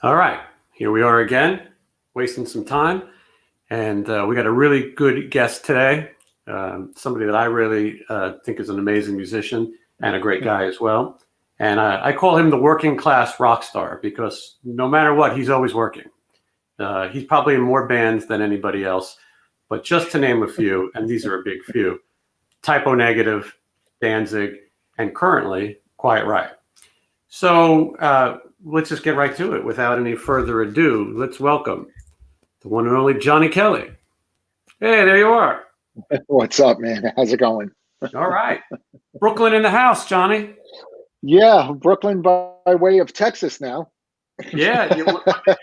All right, here we are again, wasting some time, and we got a really good guest today. Somebody that I really think is an amazing musician and a great guy as well. And I call him the working class rock star because no matter what, he's always working. He's probably in more bands than anybody else, but just to name a few, and these are a big few: Typo Negative, Danzig, and currently Quiet Riot. So let's just get right to it without any further ado. Let's welcome the one and only Johnny Kelly. Hey, there you are. What's up, man? How's it going? All right. Brooklyn in the house, Johnny. Yeah, Brooklyn by way of Texas now. Yeah, you went to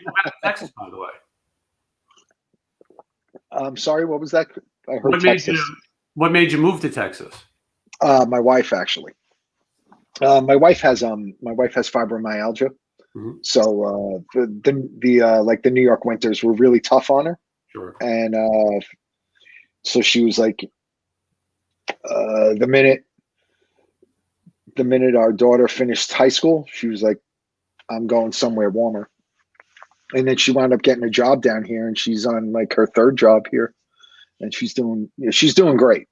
Texas, by the way. I'm sorry, what was that? I heard What made Texas. you What made you move to Texas? My wife actually. My wife has fibromyalgia. Mm-hmm. So the New York winters were really tough on her, Sure. and so she was like, the minute our daughter finished high school, she was like, I'm going somewhere warmer. And then she wound up getting a job down here, and she's on like her third job here, and she's doing great,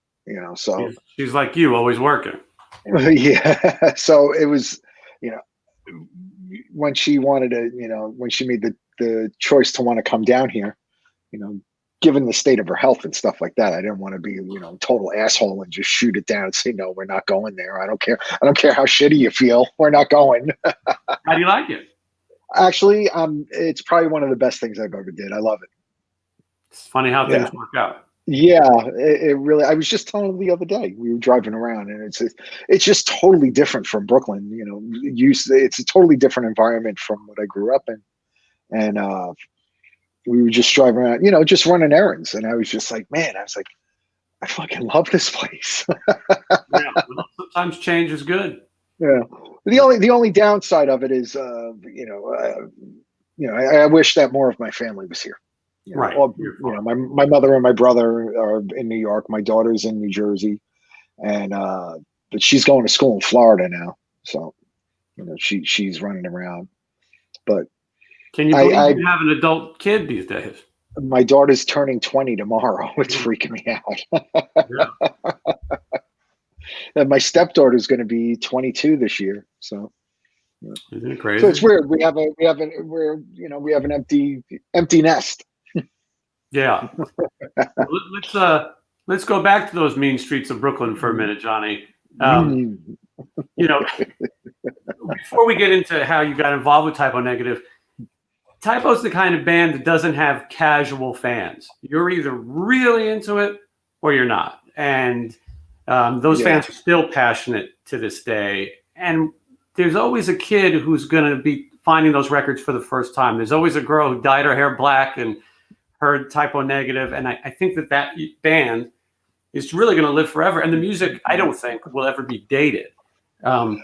so She's like you, always working. yeah. So it was, you know, when she wanted to, when she made the choice to want to come down here, you know, given the state of her health and stuff like that, I didn't want to be, total asshole and just shoot it down and say, no, we're not going there. I don't care. I don't care how shitty you feel. We're not going. How do you like it? Actually, it's probably one of the best things I've ever did. I love it. It's funny how Yeah. things work out. Yeah, it really. I was just telling him the other day. We were driving around, and it's just totally different from Brooklyn. It's a totally different environment from what I grew up in, and we were just driving around, just running errands, and I was just like, man, I fucking love this place. Yeah, well, sometimes change is good. Yeah. The only downside of it is, I wish that more of my family was here. Right. My mother and my brother are in New York. My daughter's in New Jersey, and but she's going to school in Florida now. So, she's running around. But Can you believe you have an adult kid these days? my daughter's turning 20 tomorrow. It's freaking me out. Yeah. And my stepdaughter's going to be 22 this year. So. Isn't it crazy? So it's weird. We have an empty nest. Yeah. Let's go back to those mean streets of Brooklyn for a minute, Johnny. Before we get into how you got involved with Typo Negative, Typo's the kind of band that doesn't have casual fans. You're either really into it or you're not. And those fans are still passionate to this day. And there's always a kid who's going to be finding those records for the first time. There's always a girl who dyed her hair black and heard Typo Negative. And I think that band is really going to live forever. And the music, I don't think, will ever be dated. The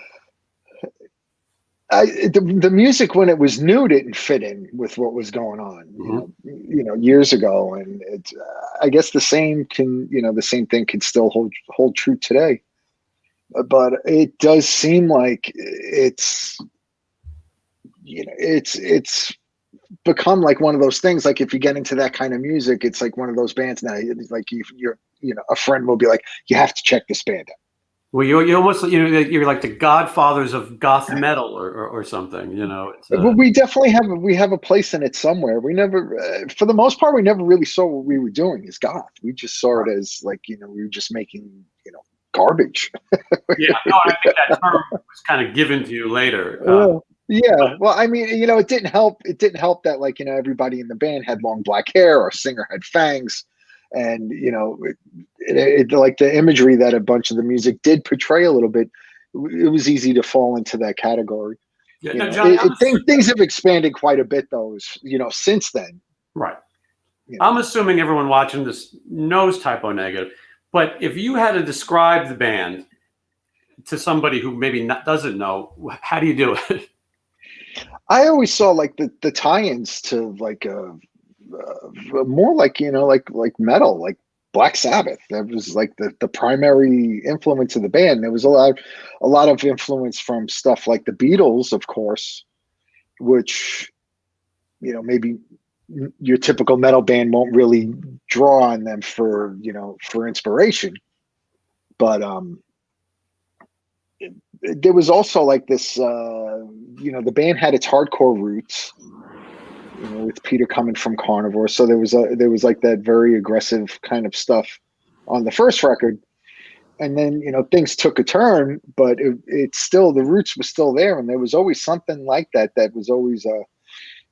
music when it was new didn't fit in with what was going on, years ago, and it's. I guess the same thing can still hold true today, but it does seem like it's become like one of those things. Like if you get into that kind of music, it's like one of those bands now. It's like you're a friend will be like, you have to check this band out. Well, you're almost you're like the godfathers of goth metal or something. We definitely have a place in it somewhere. We never, for the most part, we never really saw what we were doing as goth. We just saw it as like we were just making garbage. Yeah, no, I think that term was kind of given to you later. Yeah, well, I mean, it didn't help. It didn't help that everybody in the band had long black hair. Our singer had fangs. And it like the imagery that a bunch of the music did portray a little bit, it was easy to fall into that category. Yeah, no, Johnny, things have expanded quite a bit, though. Since then. Right. I'm assuming everyone watching this knows Typo Negative, but if you had to describe the band to somebody who maybe doesn't know, how do you do it? I always saw like the tie-ins to like more like like metal, like Black Sabbath. That was like the primary influence of the band. There was a lot of influence from stuff like the Beatles, of course, which maybe your typical metal band won't really draw on them for inspiration. But there was also like this, the band had its hardcore roots, with Peter coming from Carnivore. So there was like that very aggressive kind of stuff on the first record. And then, things took a turn, but it's still, the roots were still there. And there was always something like that was always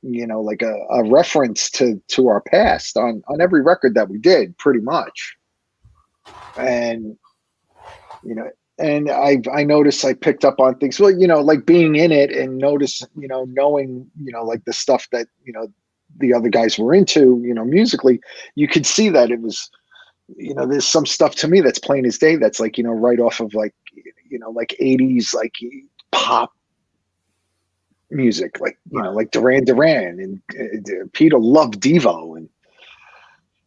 like a reference to our past on every record that we did, pretty much. And, and I noticed I picked up on things, well, like being in it and knowing, like the stuff that, the other guys were into, musically, you could see that it was, there's some stuff to me that's plain as day. That's like, right off of like, like 80s, like pop music, like, like Duran Duran and Peter loved Devo. And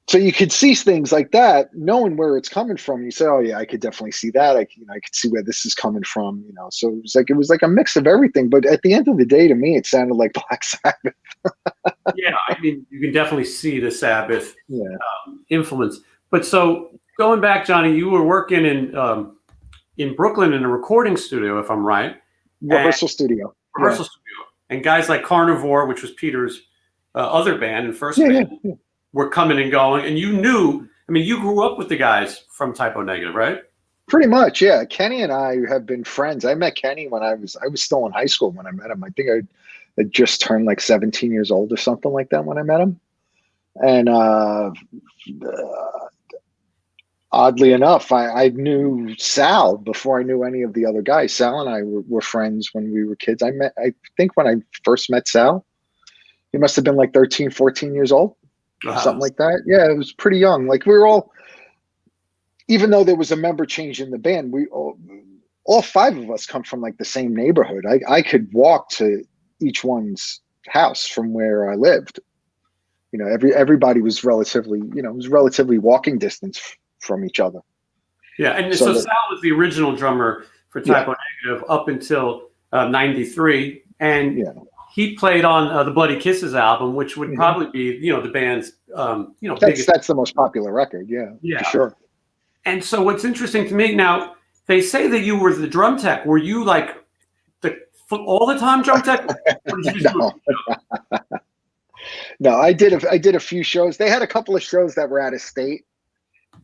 so you could see things like that, knowing where it's coming from. You say, oh yeah, I could definitely see that. I could see where this is coming from, so it was like a mix of everything. But at the end of the day, to me, it sounded like Black Sabbath. Yeah. I mean, you can definitely see the Sabbath influence. But so going back, Johnny, you were working in Brooklyn in a recording studio, if I'm right. Rehearsal studio. And guys like Carnivore, which was Peter's other band and first band, were coming and going. And you grew up with the guys from Typo Negative, right? Pretty much, yeah. Kenny and I have been friends. I met Kenny when I was still in high school when I met him. I think I had just turned like 17 years old or something like that when I met him. And oddly enough, I knew Sal before I knew any of the other guys. Sal and I were friends when we were kids. I think when I first met Sal, he must have been like 13, 14 years old, something like that. Yeah, it was pretty young. Like we were all, even though there was a member change in the band, we all five of us come from like the same neighborhood. I could walk to each one's house from where I lived. Everybody was relatively walking distance from each other. Yeah, and so Sal was the original drummer for Typo Negative up until 93, and he played on the Bloody Kisses album, which would probably be the band's biggest. That's the most popular record, for sure. And so what's interesting to me now, they say that you were the drum tech. Were you like the all the time drum tech? Or did you No, I did a few shows. They had a couple of shows that were out of state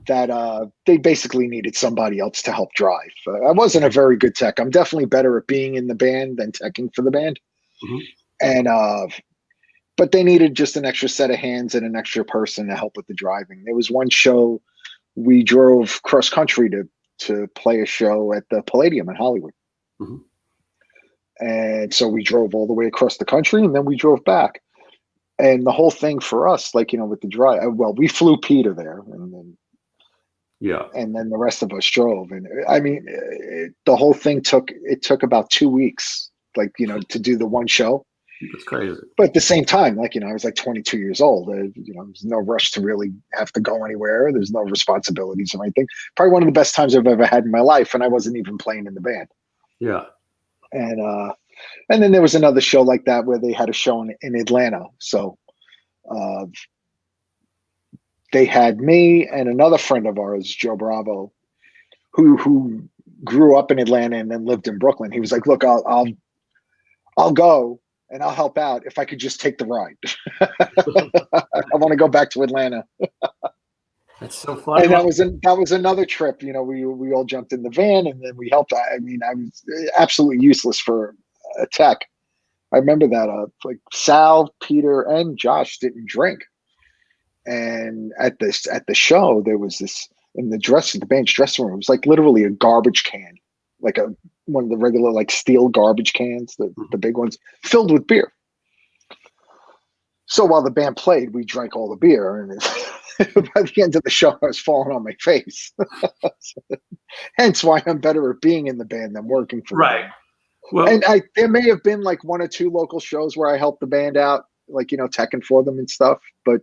that they basically needed somebody else to help drive. I wasn't a very good tech. I'm definitely better at being in the band than teching for the band. And but they needed just an extra set of hands and an extra person to help with the driving. There was one show we drove cross country to play a show at the Palladium in Hollywood. And so we drove all the way across the country and then we drove back. And the whole thing for us, like, with the drive, well, we flew Peter there and then the rest of us drove. And I mean, the whole thing took about 2 weeks, like, to do the one show. That's crazy. But at the same time, like, I was like 22 years old. There's no rush to really have to go anywhere. There's no responsibilities or anything. Probably one of the best times I've ever had in my life. And I wasn't even playing in the band. Yeah. And then there was another show like that where they had a show in Atlanta. So they had me and another friend of ours, Joe Bravo, who grew up in Atlanta and then lived in Brooklyn. He was like, look, I'll go and I'll help out if I could just take the ride. I want to go back to Atlanta. That's so funny. And that was another trip. We all jumped in the van and then we helped. I mean, I was absolutely useless for a tech. I remember that like Sal, Peter, and Josh didn't drink. And at the show, there was this in the band's dressing room. It was like literally a garbage can, like one of the regular like steel garbage cans, the big ones, filled with beer. So while the band played, we drank all the beer, and by the end of the show, I was falling on my face. Hence why I'm better at being in the band than working for the band. Well, and there may have been like one or two local shows where I helped the band out, like, teching for them and stuff. But,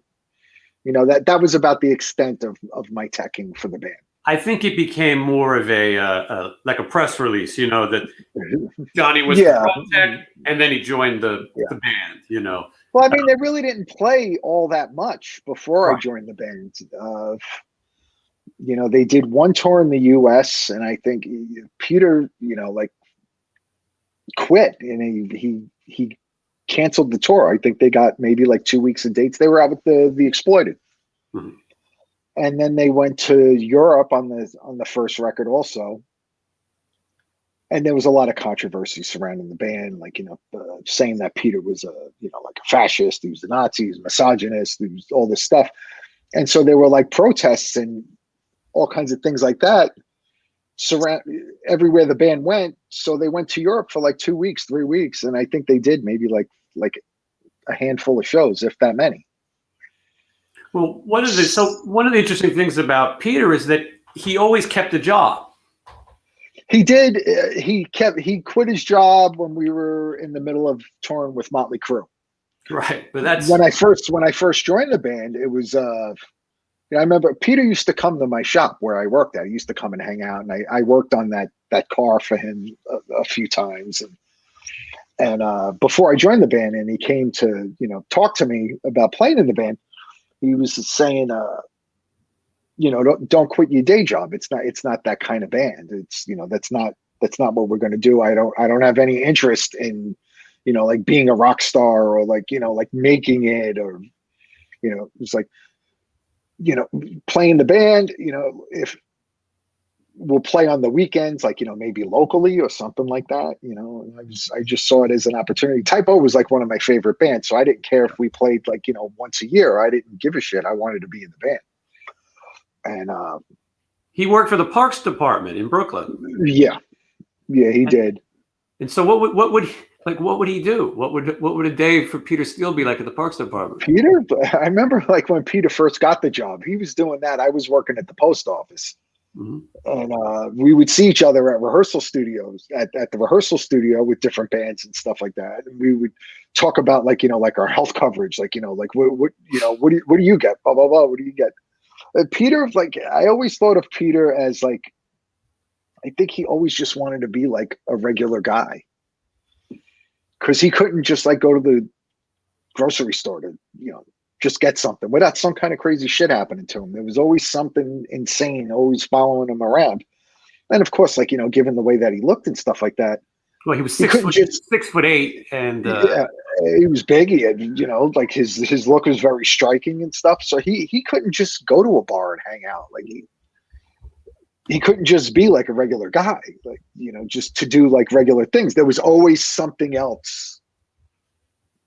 that was about the extent of my teching for the band. I think it became more of like a press release, that Johnny was the Yeah. drum tech, and then he joined the Yeah. band. Well, I mean, they really didn't play all that much before I Right. joined the band. They did one tour in the U.S. and I think Peter, like quit and he canceled the tour. I think they got maybe like 2 weeks of dates. They were out with the Exploited. Mhm. And then they went to Europe on the first record also. And there was a lot of controversy surrounding the band, like, saying that Peter was like a fascist, he was a Nazi, he was a misogynist, he was all this stuff. And so there were like protests and all kinds of things like that surround everywhere the band went. So they went to Europe for like 2 weeks, 3 weeks. And I think they did maybe like a handful of shows, if that many. Well, one of the interesting things about Peter is that he always kept a job. He did. He quit his job when we were in the middle of touring with Motley Crue. Right, but that's when I first joined the band. It was I remember Peter used to come to my shop where I worked at. He used to come and hang out, and I worked on that car for him a few times. And before I joined the band, and he came to talk to me about playing in the band, he was saying, don't quit your day job. It's not that kind of band. It's that's not what we're going to do. I don't have any interest in like being a rock star or like like making it, or it's like playing the band. If we'll play on the weekends, like maybe locally or something like that. I just saw it as an opportunity. Typo was like one of my favorite bands, so I didn't care if we played like once a year. I didn't give a shit. I wanted to be in the band. And he worked for the Parks Department in Brooklyn. Yeah, he did. And so what would he do? What would a day for Peter Steele be like at the Parks Department? Peter, I remember like when Peter first got the job, he was doing that. I was working at the post office. Mm-hmm. And we would see each other at rehearsal studios, at the rehearsal studio with different bands and stuff like that. And we would talk about like like our health coverage, like like what do you get? Blah blah blah. What do you get? Peter, like I always thought of Peter as like, I think he always just wanted to be like a regular guy, because he couldn't just like go to the grocery store to just get something without some kind of crazy shit happening to him. There was always something insane always following him around. And of course, like given the way that he looked and stuff like that. Well, he was 6'8", and yeah, he was big. He had like his look was very striking and stuff. So he couldn't just go to a bar and hang out. Like he couldn't just be like a regular guy, like just to do like regular things. There was always something else.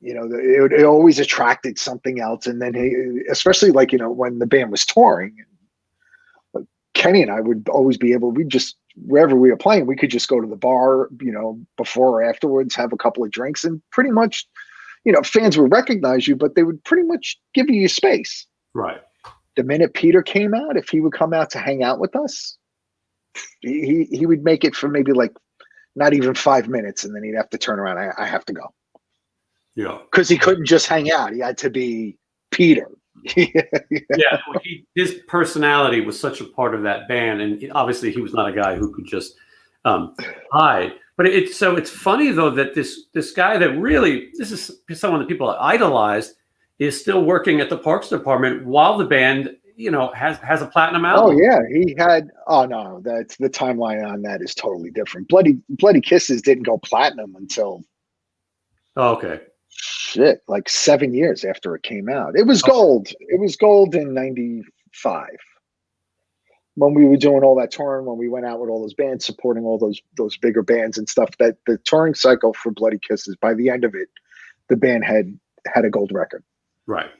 It always attracted something else. And then especially like when the band was touring, Kenny and I would always be able. We just wherever we were playing, we could just go to the bar, before or afterwards, have a couple of drinks, and pretty much, fans would recognize you, but they would pretty much give you your space. Right. The minute Peter came out, if he would come out to hang out with us, he would make it for maybe like not even 5 minutes, and then he'd have to turn around. I have to go. Yeah. Because he couldn't just hang out. He had to be Peter. Yeah, his personality was such a part of that band, and obviously he was not a guy who could just hide. But it's funny though that this guy that really, this is someone that people idolized, is still working at the Parks Department while the band has a platinum album. Oh yeah, he had. Oh no, that's the timeline on that is totally different. Bloody Kisses didn't go platinum until okay. Shit, like 7 years after it came out. It was gold. It was gold in '95 when we were doing all that touring. When we went out with all those bands, supporting all those bigger bands and stuff. That the touring cycle for Bloody Kisses, by the end of it, the band had a gold record. Right.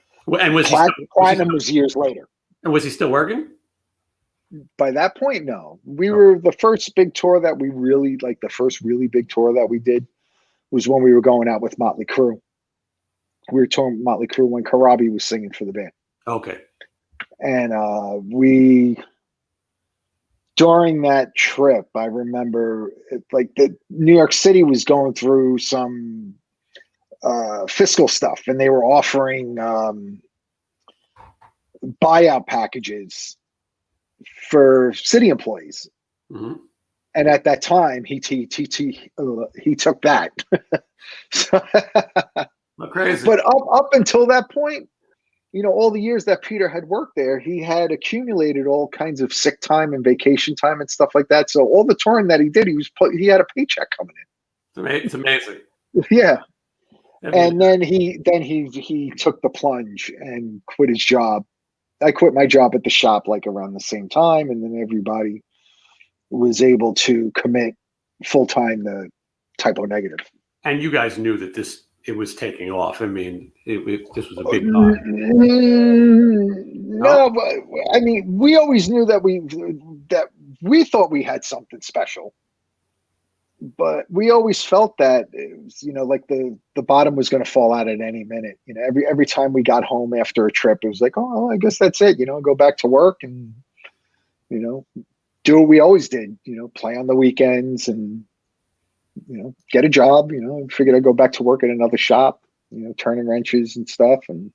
And was platinum was years later. And was he still working? By that point, no. We were the first big tour that we really like. The first really big tour that we did was when we were going out with Motley Crue. We were touring Motley Crue when Karabi was singing for the band. Okay. And during that trip, I remember like the New York City was going through some fiscal stuff, and they were offering buyout packages for city employees. Mm-hmm. And at that time, he took that. So, Crazy. but up until that point, all the years that Peter had worked there, he had accumulated all kinds of sick time and vacation time and stuff like that. So all the touring that he did, he had a paycheck coming It's amazing. in. Yeah. I mean, And then he took the plunge and quit his job. I quit my job at the shop like around the same time, and then everybody was able to commit full time to Typo Negative. and you guys knew that it was taking off. I mean, this was a big time. No, but I mean, we always knew that we thought we had something special, but we always felt that it was, like the bottom was going to fall out at any minute. Every time we got home after a trip, it was like, oh, I guess that's it. Go back to work and do what we always did. Play on the weekends and get a job. Figured I'd go back to work at another shop. Turning wrenches and stuff. And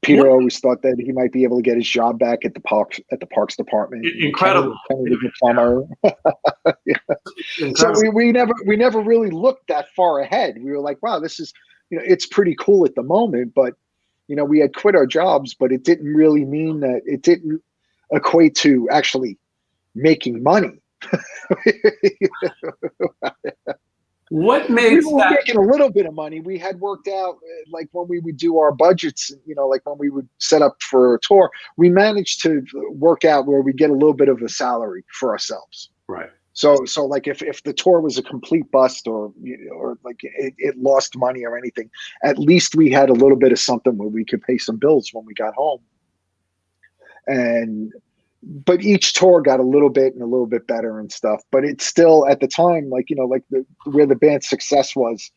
Peter always thought that he might be able to get his job back at the parks department. Incredible. Kenny was a plumber. Yeah. So we never really looked that far ahead. We were like, wow, this is, it's pretty cool at the moment, but we had quit our jobs, but it didn't really mean that it didn't equate to actually making money. What made we were making a little bit of money. We had worked out, like when we would do our budgets, like when we would set up for a tour, we managed to work out where we get a little bit of a salary for ourselves. Right. So like if the tour was a complete bust or like it lost money or anything, at least we had a little bit of something where we could pay some bills when we got home. But each tour got a little bit better and stuff. But it's still at the time, like, where the band's success was,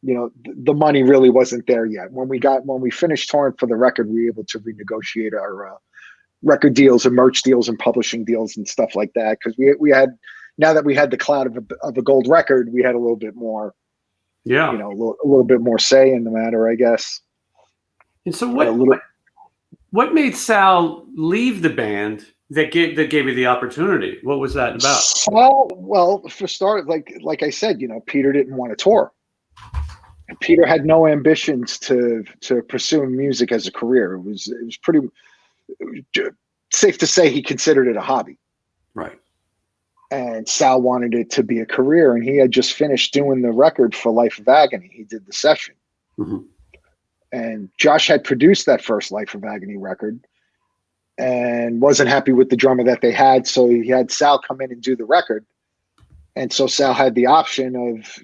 the money really wasn't there yet. When we finished touring for the record, we were able to renegotiate our record deals and merch deals and publishing deals and stuff like that. Cause we had, now that we had the cloud of a gold record, we had a little bit more, a little bit more say in the matter, I guess. And so what made Sal leave the band that gave you the opportunity? What was that about? Well, for start, like I said, Peter didn't want to tour. Peter had no ambitions to pursue music as a career. It was pretty safe to say he considered it a hobby. Right. And Sal wanted it to be a career, and he had just finished doing the record for Life of Agony. He did the session. Mm-hmm. And Josh had produced that first Life of Agony record and wasn't happy with the drummer that they had. So he had Sal come in and do the record. And so Sal had the option of,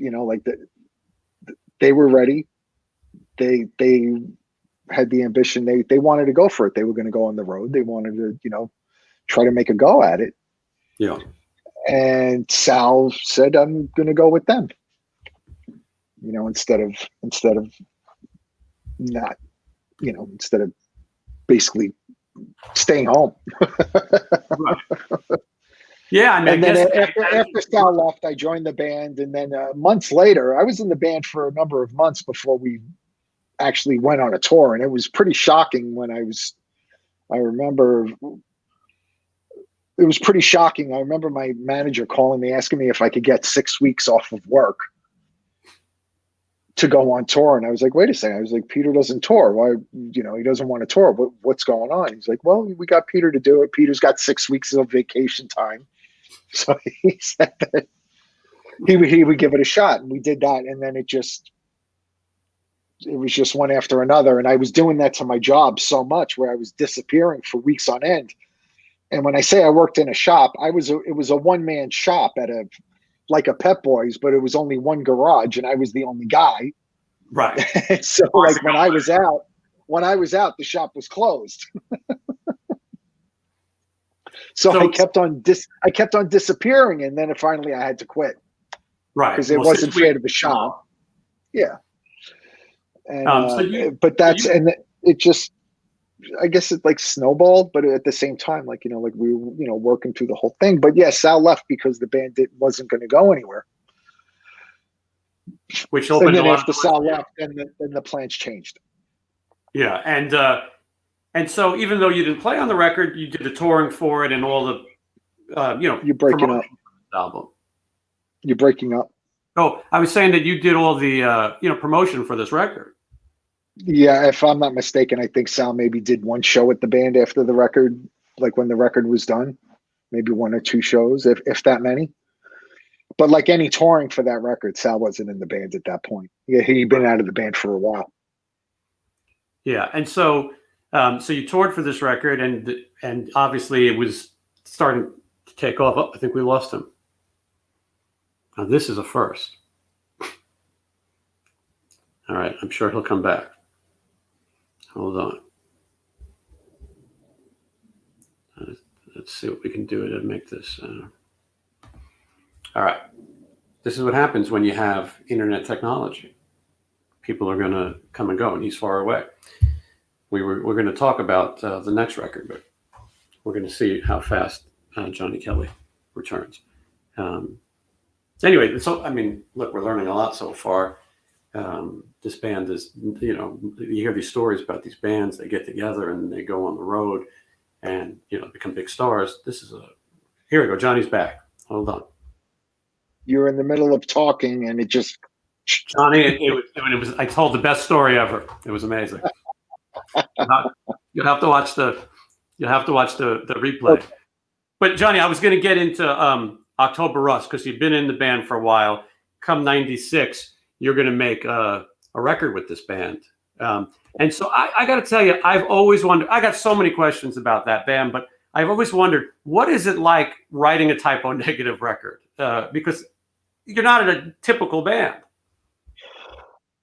they were ready. They had the ambition. They wanted to go for it. They were going to go on the road. They wanted to, try to make a go at it. Yeah. And Sal said, I'm going to go with them, instead of not, instead of basically staying home. Right. Yeah, I mean, and then after Sal left, I joined the band, and then months later, I was in the band for a number of months before we actually went on a tour, and it was pretty shocking when I remember it was pretty shocking. I remember my manager calling me, asking me if I could get 6 weeks off of work to go on tour. And I was like, wait a second. I was like, Peter doesn't tour. Why, he doesn't want to tour. What's going on? He's like, well, we got Peter to do it. Peter's got 6 weeks of vacation time. So he said that he would give it a shot. And we did that. And then it was just one after another. And I was doing that to my job so much where I was disappearing for weeks on end. And when I say I worked in a shop, it was a one-man shop like a Pep Boys, but it was only one garage and I was the only guy. Right. So like when I was out, the shop was closed. So I kept on disappearing, and then finally I had to quit. Right. Because it wasn't fair to the shop. Yeah. And, it just, I guess it like snowballed, but at the same time, like, we were, working through the whole thing. But yeah, Sal left because the band wasn't going to go anywhere. Which opened and then after Sal left, then the plans changed. Yeah. And And so even though you didn't play on the record, you did the touring for it and all the, You're breaking up. Album. You're breaking up. Oh, I was saying that you did all the, promotion for this record. Yeah, if I'm not mistaken, I think Sal maybe did one show at the band after the record, like when the record was done, maybe one or two shows, if that many. But like any touring for that record, Sal wasn't in the band at that point. Yeah, he'd been out of the band for a while. Yeah, and so you toured for this record, and obviously it was starting to take off. Oh, I think we lost him. Now this is a first. All right, I'm sure he'll come back. Hold on. Let's see what we can do to make this. All right. This is what happens when you have internet technology. People are going to come and go, and he's far away. We're going to talk about the next record, but we're going to see how fast Johnny Kelly returns. Anyway, so, I mean, look, we're learning a lot so far. This band is, you hear these stories about these bands, they get together and they go on the road and, become big stars. Here we go. Johnny's back. Hold on. You're in the middle of talking and it just. Johnny, I told the best story ever. It was amazing. You'll have to watch the replay. Okay. But Johnny, I was going to get into October Rust because you've been in the band for a while. Come 96, you're going to make a record with this band. And so I got to tell you, I've always wondered, I got so many questions about that band, but I've always wondered, what is it like writing a Typo Negative record? Because you're not in a typical band.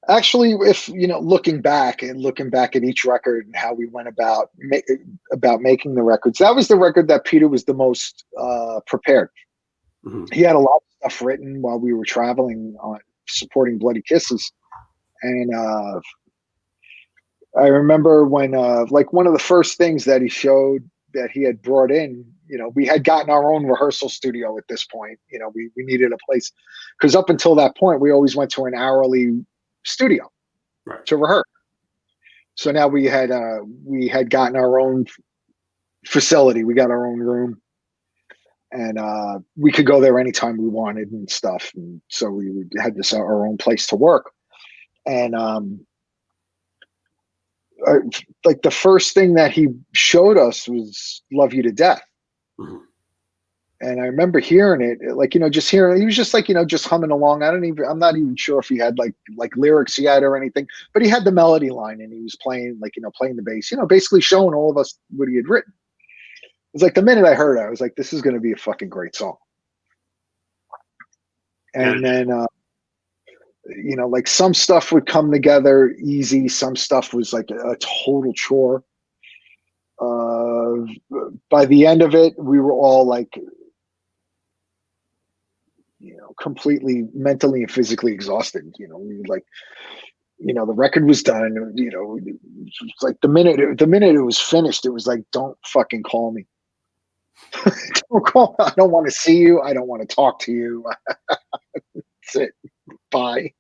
Actually, if looking back at each record and how we went about making the records, that was the record that Peter was the most prepared. Mm-hmm. He had a lot of stuff written while we were traveling on supporting Bloody Kisses, and I remember when like one of the first things that he showed that he had brought in, we had gotten our own rehearsal studio at this point. We needed a place because up until that point we always went to an hourly studio to rehearse. So now we had gotten our own facility. We got our own room, and we could go there anytime we wanted and stuff. And so we had our own place to work. And like the first thing that he showed us was "Love You to Death." Mm-hmm. And I remember hearing it, like, just hearing, he was just like, just humming along. I'm not even sure if he had like lyrics he had or anything, but he had the melody line and he was playing, like, playing the bass, basically showing all of us what he had written. It was like the minute I heard it, I was like, this is going to be a fucking great song. And then, like some stuff would come together easy. Some stuff was like a total chore. By the end of it, we were all like, completely mentally and physically exhausted. We like, the record was done. Like the minute it was finished, it was like, don't fucking call me. Don't call. I don't want to see you. I don't want to talk to you. That's it. Bye.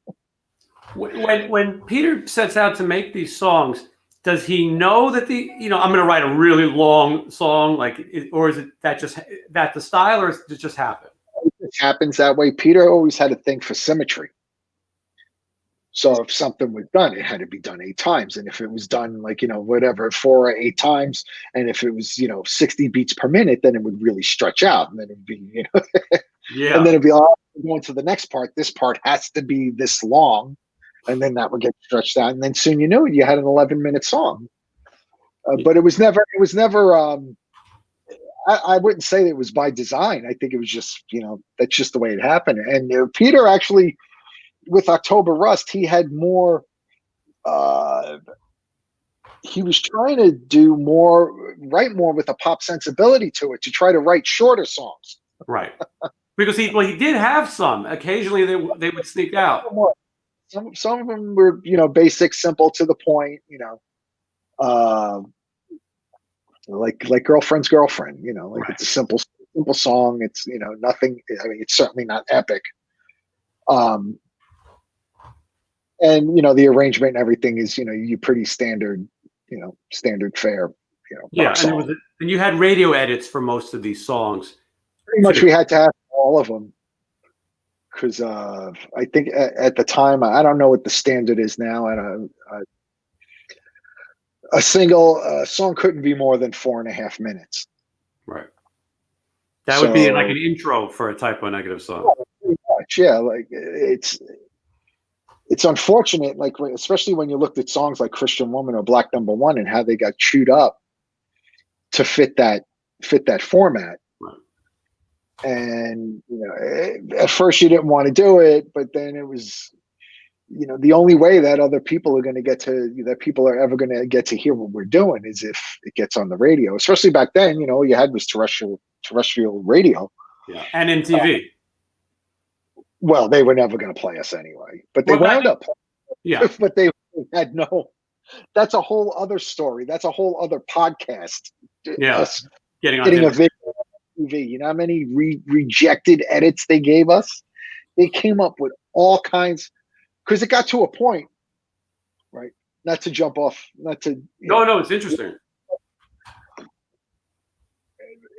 When Peter sets out to make these songs, does he know that I'm going to write a really long song, or is it that the style, or does it just happen? It happens that way. Peter always had a thing for symmetry. So if something was done, it had to be done 8 times. And if it was done 4 or 8 times, and if it was, 60 beats per minute, then it would really stretch out. And then it'd be, yeah. And then it'd be, going to the next part. This part has to be this long. And then that would get stretched out. And then soon you had an 11-minute song. But it was never, I wouldn't say it was by design. I think it was just, that's just the way it happened. And Peter actually, with October Rust, he had more, he was trying to write more with a pop sensibility to it, to try to write shorter songs. Right. Because he did have some. Occasionally they would sneak out. Some of them were, basic, simple, to the point, like Girlfriend's Girlfriend, like right. It's a simple song. It's, nothing, I mean, it's certainly not epic. And, the arrangement and everything is, you pretty standard, standard fare. Yeah, rock and solid. and you had radio edits for most of these songs. Pretty much we had to have all of them because I think at the time, I don't know what the standard is now, and a single song couldn't be more than 4.5 minutes. Right. That would be like So an intro for a Typo Negative song. yeah, pretty much, yeah. Like it's unfortunate, like especially when you looked at songs like Christian Woman or Black Number One and how they got chewed up to fit that format. Right. And at first you didn't want to do it, but then it was the only way that other people are going to people are ever going to get to hear what we're doing is if it gets on the radio. Especially back then, all you had was terrestrial radio. Yeah, and MTV. Well, they were never going to play us anyway, but they wound up playing. Yeah, but they had no. That's a whole other story. That's a whole other podcast. Yeah, us getting a video on TV. You know how many rejected edits they gave us? They came up with all kinds. Because it got to a point, right? Not to jump off, not to. No, it's interesting.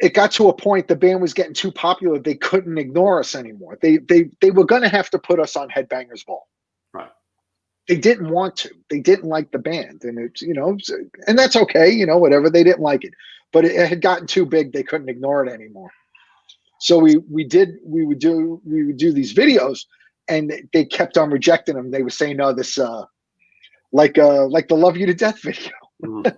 It got to a point the band was getting too popular. They couldn't ignore us anymore. They were going to have to put us on Headbangers Ball. Right. They didn't want to. They didn't like the band, and it's and that's okay. Whatever. They didn't like it, but it had gotten too big. They couldn't ignore it anymore. So we would do these videos. And they kept on rejecting them. They were saying, "No, this like the Love You to Death video." Mm.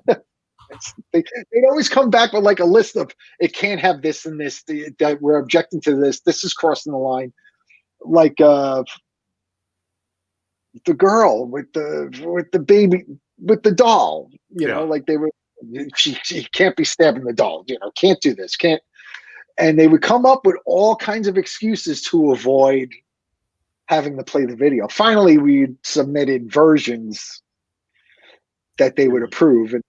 They'd always come back with like a list of it can't have this and this. That we're objecting to this. This is crossing the line. Like the girl with the baby with the doll. Like they were. She can't be stabbing the doll. Can't do this. Can't. And they would come up with all kinds of excuses to avoid having to play the video. Finally, we submitted versions that they would approve, and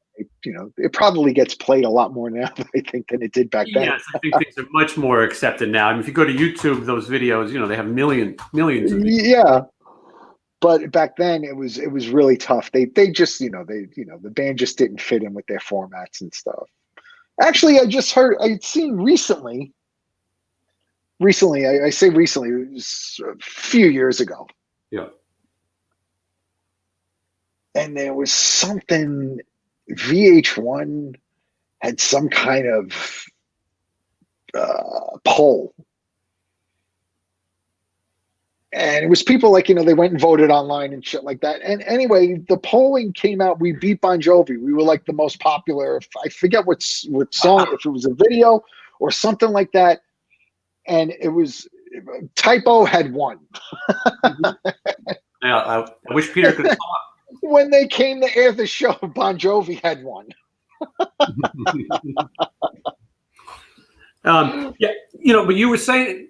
it probably gets played a lot more now, I think, than it did back then. Yes, I think things are much more accepted now. I mean, if you go to YouTube, those videos, they have millions of views. Yeah, but back then it was really tough. They just the band just didn't fit in with their formats and stuff. Actually, I'd seen recently. I say recently, it was a few years ago. Yeah. And there was something, VH1 had some kind of poll. And it was people like, they went and voted online and shit like that. And anyway, the polling came out, we beat Bon Jovi. We were like the most popular. I forget what song, if it was a video or something like that. And it was Typo had won. Yeah, I wish Peter could talk. When they came to air the show, Bon Jovi had won. Yeah, but you were saying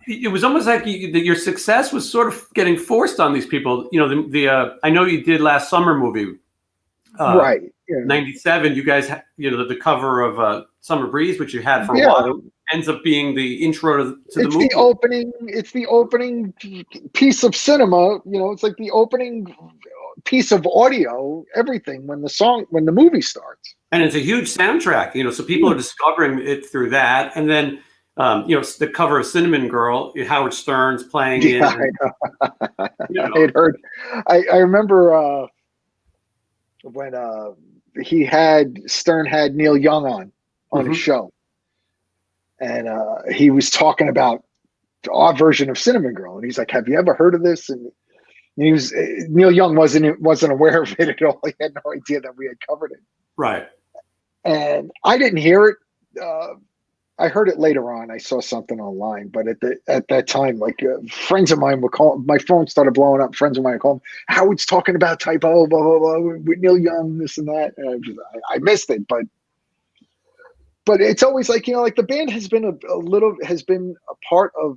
it was almost like your success was sort of getting forced on these people. I know you did last summer movie, right? Yeah. 97. You guys, the cover of Summer Breeze, which you had for a while, ends up being the intro to the movie. It's the opening piece of cinema. It's like the opening piece of audio. Everything when the movie starts. And it's a huge soundtrack, so people are discovering it through that. And then, the cover of Cinnamon Girl, Howard Stern's playing it. I had heard. I remember when Stern had Neil Young on his show, and he was talking about our version of Cinnamon Girl, and he's like, "Have you ever heard of this?" And Neil Young wasn't aware of it at all. He had no idea that we had covered it. Right. And I didn't hear it. I heard it later on. I saw something online, but at that time, like friends of mine were calling. My phone started blowing up. Friends of mine called. Howard's talking about Typo, blah blah blah, with Neil Young, this and that. And I missed it, but it's always like like the band has been a part of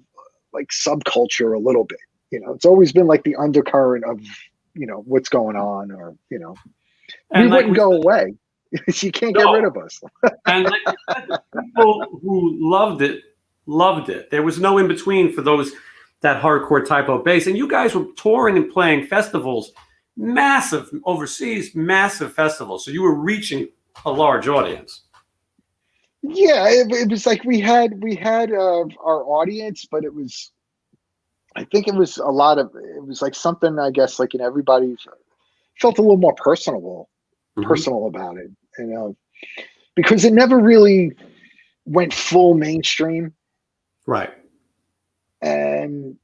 like subculture a little bit. It's always been like the undercurrent of what's going on, or we wouldn't go away. You can't get rid of us. And like you said, the people who loved it. There was no in between for that hardcore Typo bass. And you guys were touring and playing festivals, massive overseas, massive festivals. So you were reaching a large audience. Yeah, it was like we had our audience, but I think it was like something, I guess, like, everybody felt a little more Hmm. personal about it, because it never really went full mainstream, Right. and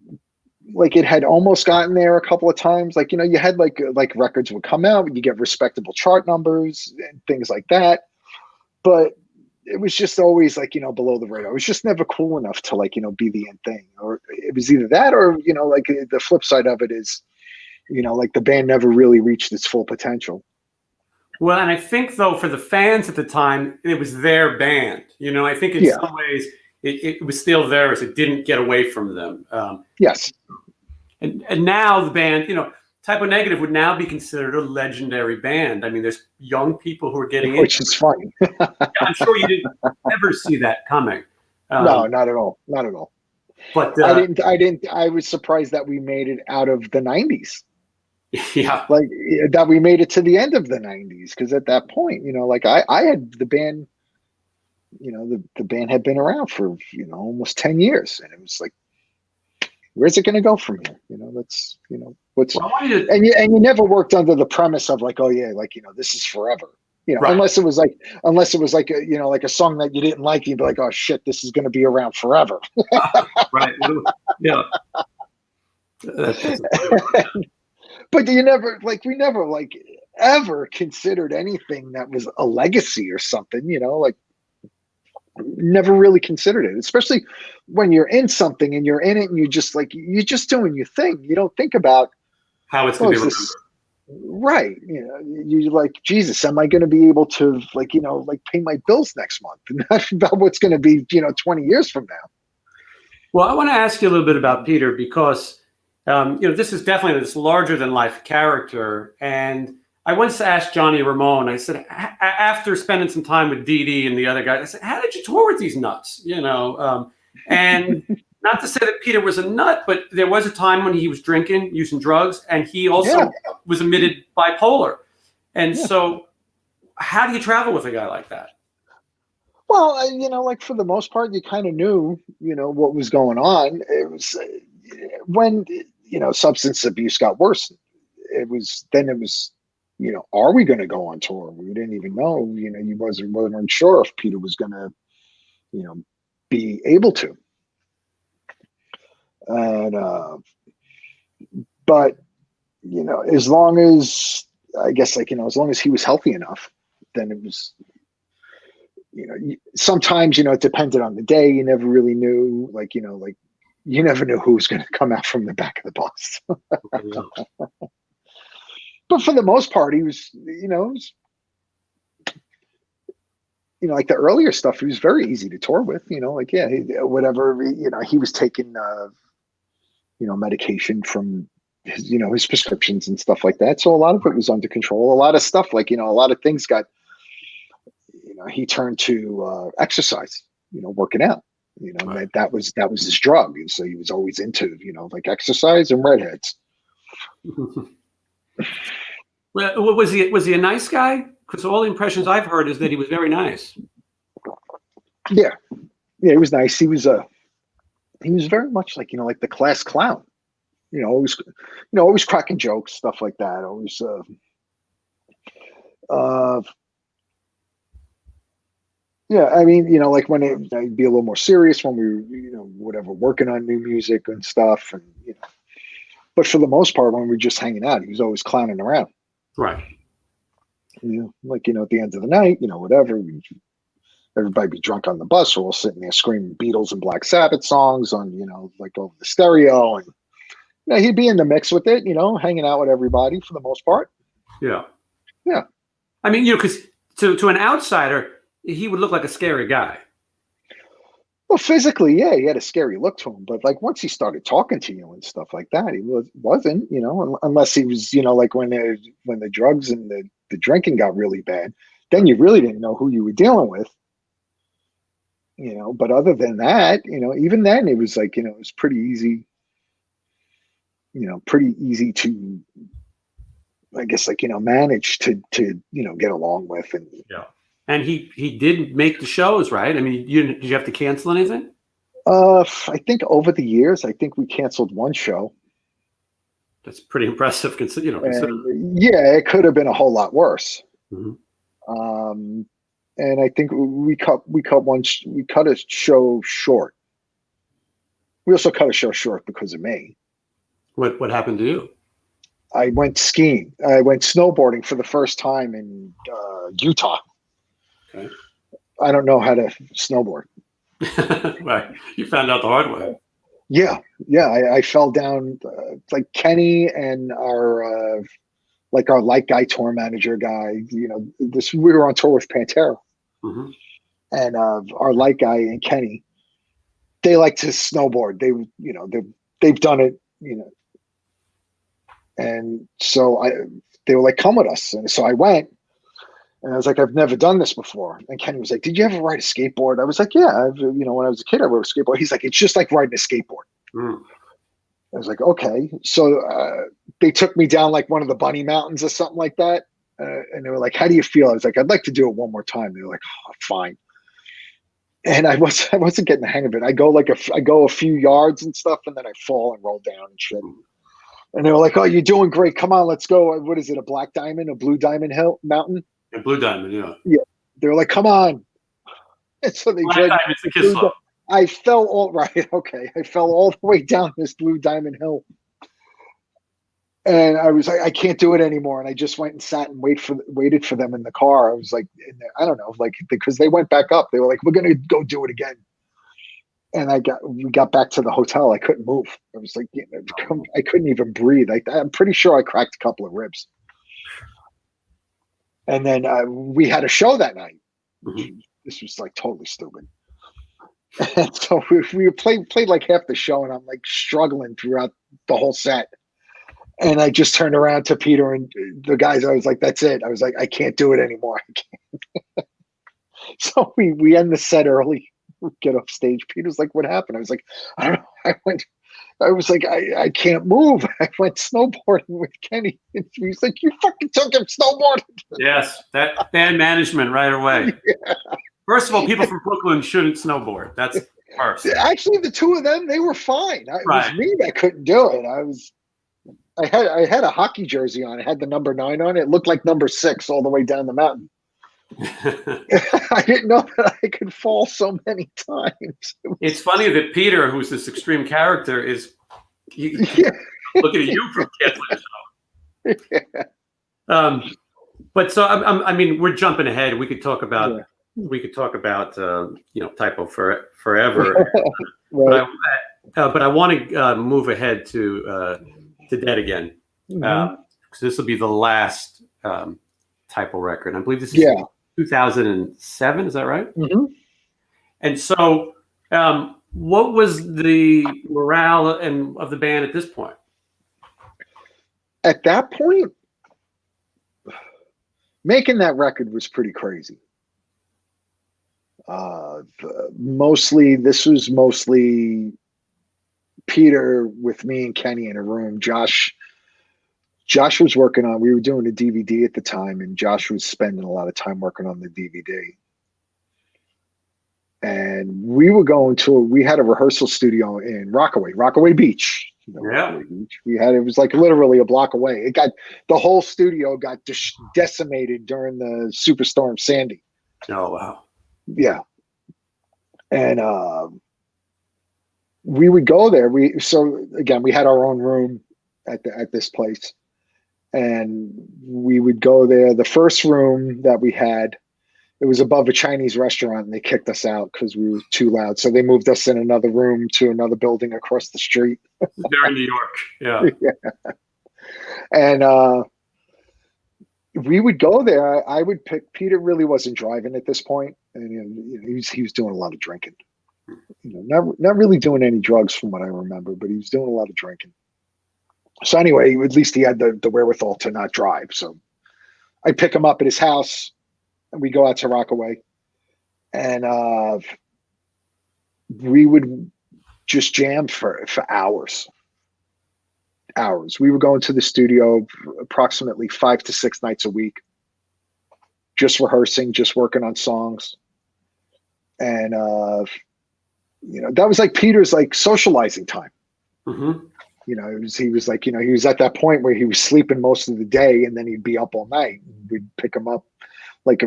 like it had almost gotten there a couple of times. Like, you had like records would come out, you get respectable chart numbers and things like that, but it was just always like, below the radar. It was just never cool enough to, like, be the end thing. Or it was either that, or, like the flip side of it is, like the band never really reached its full potential. Well, and I think, though, for the fans at the time, it was their band. I think in Yeah. some ways it was still theirs. It didn't get away from them. Yes. And now the band, Typo Negative would now be considered a legendary band. I mean, there's young people who are getting into Which is funny. it. I'm sure you didn't ever see that coming. No, not at all. Not at all. But I was surprised that we made it out of the 90s. yeah. Like, that we made it to the end of the 90s. Because at that point, like I had the band, the band had been around for, almost 10 years. And it was like, where's it going to go from here? That's, what's, Well, I wanted to, and you never worked under the premise of like, oh yeah, like, this is forever. right. Unless it was like a, like a song that you didn't like, you'd be like, oh shit, this is going to be around forever. Right. Yeah. But we never like ever considered anything that was a legacy or something, like never really considered it, especially when you're in something and you're in it and you're just doing your thing. You don't think about how it's going to be remembered. Right. You're like, Jesus, am I going to be able to like pay my bills next month? And not about what's going to be, 20 years from now. Well, I want to ask you a little bit about Peter because, this is definitely this larger than life character. And I once asked Johnny Ramone, I said, after spending some time with Dee Dee and the other guys, I said, how did you tour with these nuts? And not to say that Peter was a nut, but there was a time when he was drinking, using drugs, and he also was admitted bipolar. And so how do you travel with a guy like that? Well, like for the most part, you kind of knew, what was going on. It was when, substance abuse got worse. It was, are we going to go on tour? We didn't even know, you wasn't sure if Peter was going to, be able to. And, but, as long as, I guess, like, as long as he was healthy enough, then it was, sometimes, it depended on the day. You never really knew, like, like you never knew who was going to come out from the back of the bus. But for the most part, he was, like the earlier stuff, he was very easy to tour with, like, whatever, he was taking, medication from his, his prescriptions and stuff like that. So a lot of it was under control. A lot of stuff, like, a lot of things got, he turned to exercise, working out, Right. that was his drug. And so he was always into, like exercise and redheads. Well, was he a nice guy? Because all the impressions I've heard is that he was very nice. Yeah. Yeah. He was nice. He was very much like, like the class clown, always cracking jokes, stuff like that. Always, yeah, I mean, like when it'd be a little more serious when we were, whatever, working on new music and stuff. And, but for the most part, when we were just hanging out, he was always clowning around. Right. Like, at the end of the night, whatever, everybody be drunk on the bus. We're all sitting there screaming Beatles and Black Sabbath songs on, like over the stereo. And, he'd be in the mix with it, hanging out with everybody for the most part. Yeah. Yeah. I mean, because to an outsider, he would look like a scary guy. Well, physically, yeah, he had a scary look to him. But like once he started talking to you and stuff like that, he wasn't, unless he was, like when the drugs and the drinking got really bad, then you really didn't know who you were dealing with. But other than that, even then it was like, it was pretty easy, to, I guess, like, manage to get along with. And yeah. And he did make the shows, right? I mean, did you have to cancel anything? I think over the years, I think we canceled one show. That's pretty impressive, consider. And yeah, it could have been a whole lot worse. Mhm. And I think we cut a show short. We also cut a show short because of me. What happened to you? I went skiing. I went snowboarding for the first time in Utah. Okay. I don't know how to snowboard. Right. You found out the hard way. Yeah. I fell down like Kenny and our light guy tour manager guy. We were on tour with Pantera, Mm-hmm. and our light guy and Kenny, they like to snowboard. They've done it, and so they were like, come with us, and so I went. And I was like, I've never done this before. And Kenny was like, did you ever ride a skateboard? I was like, yeah, when I was a kid, I rode a skateboard. He's like, it's just like riding a skateboard. Mm. I was like, okay. So they took me down like one of the bunny mountains or something like that. And they were like, how do you feel? I was like, I'd like to do it one more time. They were like, oh, fine. And I wasn't getting the hang of it. I go a few yards and stuff, and then I fall and roll down and shit. And they were like, oh, you're doing great. Come on, let's go. What is it? A black diamond, a blue diamond mountain? A Blue Diamond, yeah. Yeah. They were like, come on. And so they Black Diamond's the Kiss song. I fell all right. Okay. I fell all the way down this Blue Diamond Hill. And I was like, I can't do it anymore. And I just went and sat and waited for them in the car. I was like, I don't know, like, because they went back up. They were like, we're going to go do it again. And we got back to the hotel. I couldn't move. I was like, I couldn't even breathe. I'm pretty sure I cracked a couple of ribs. And then we had a show that night. Mm-hmm. This was like totally stupid. And so we played like half the show, and I'm like struggling throughout the whole set. And I just turned around to Peter and the guys. I was like, that's it. I was like, I can't do it anymore. So we end the set early. We get off stage. Peter's like, what happened? I was like, I don't know. I was like, I can't move. I went snowboarding with Kenny. And he's like, you fucking took him snowboarding. Yes, that bad management right away. Yeah. First of all, people from Brooklyn shouldn't snowboard. That's first. Actually, the two of them, they were fine. It was me that couldn't do it. I had a hockey jersey on. It had the number 9 on it. It looked like number 6 all the way down the mountain. I didn't know that I could fall so many times. It's funny that Peter, who's this extreme character, is looking at you from canceling the show. But so I mean, we're jumping ahead. We could talk about Typo forever. Right. But I want to move ahead to Dead Again, because this will be the last Typo record. I believe this is 2007. Is that right? Mm-hmm. And so, what was the morale of the band at this point? At that point, making that record was pretty crazy. This was mostly Peter with me and Kenny in a room. Josh was working on, we were doing a DVD at the time, and Josh was spending a lot of time working on the DVD. And we had a rehearsal studio in Rockaway Beach. Rockaway Beach. It was like literally a block away. The whole studio got decimated during the Superstorm Sandy. Oh, wow. Yeah. And we would go there. We had our own room at this place. And we would go there. The first room that we had, it was above a Chinese restaurant, and they kicked us out because we were too loud. So they moved us in another room to another building across the street. Very New York, yeah. And we would go there. I would pick. Peter really wasn't driving at this point, and he was doing a lot of drinking. Not really doing any drugs from what I remember, but he was doing a lot of drinking. So anyway, at least he had the wherewithal to not drive. So I'd pick him up at his house, and we go out to Rockaway, and we would just jam for hours. We were going to the studio approximately 5 to 6 nights a week, just rehearsing, just working on songs. And, that was like Peter's like socializing time. Mm-hmm. He was like, he was at that point where he was sleeping most of the day and then he'd be up all night. We'd pick him up like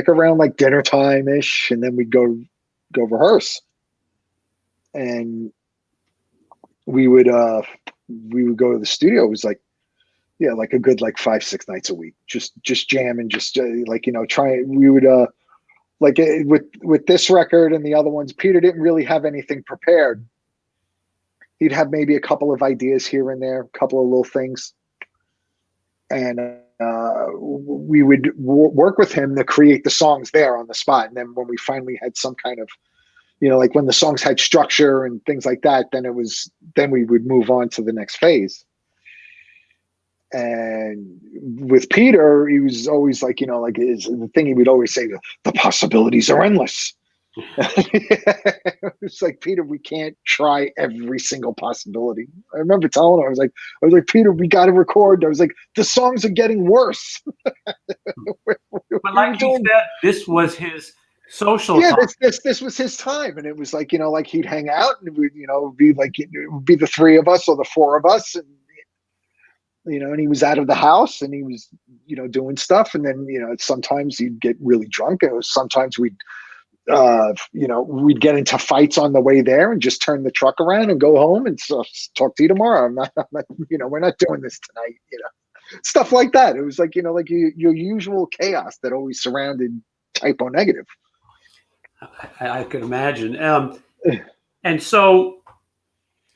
around like dinner time ish. And then we'd go rehearse. And we would go to the studio. It was like, like a good, like 5-6 nights a week, just jamming, just trying. We would, with this record and the other ones, Peter didn't really have anything prepared. He'd have maybe a couple of ideas here and there, a couple of little things. And we would work with him to create the songs there on the spot. And then when we finally had some kind of, like when the songs had structure and things like that, then we would move on to the next phase. And with Peter, he was always like, the thing he would always say, the possibilities are endless. It's like, Peter, we can't try every single possibility. I remember telling him, I was like, Peter, we got to record. I was like, the songs are getting worse. But like you said, this was his social time. This was his time. And it was like, like he'd hang out and it would, be like, it would be the three of us or the four of us. And, and he was out of the house and he was, doing stuff. And then, sometimes he'd get really drunk. And sometimes we'd get into fights on the way there and just turn the truck around and go home and talk to you tomorrow. I'm not, we're not doing this tonight, stuff like that. It was like, like your usual chaos that always surrounded Typo Negative. I could imagine. And so,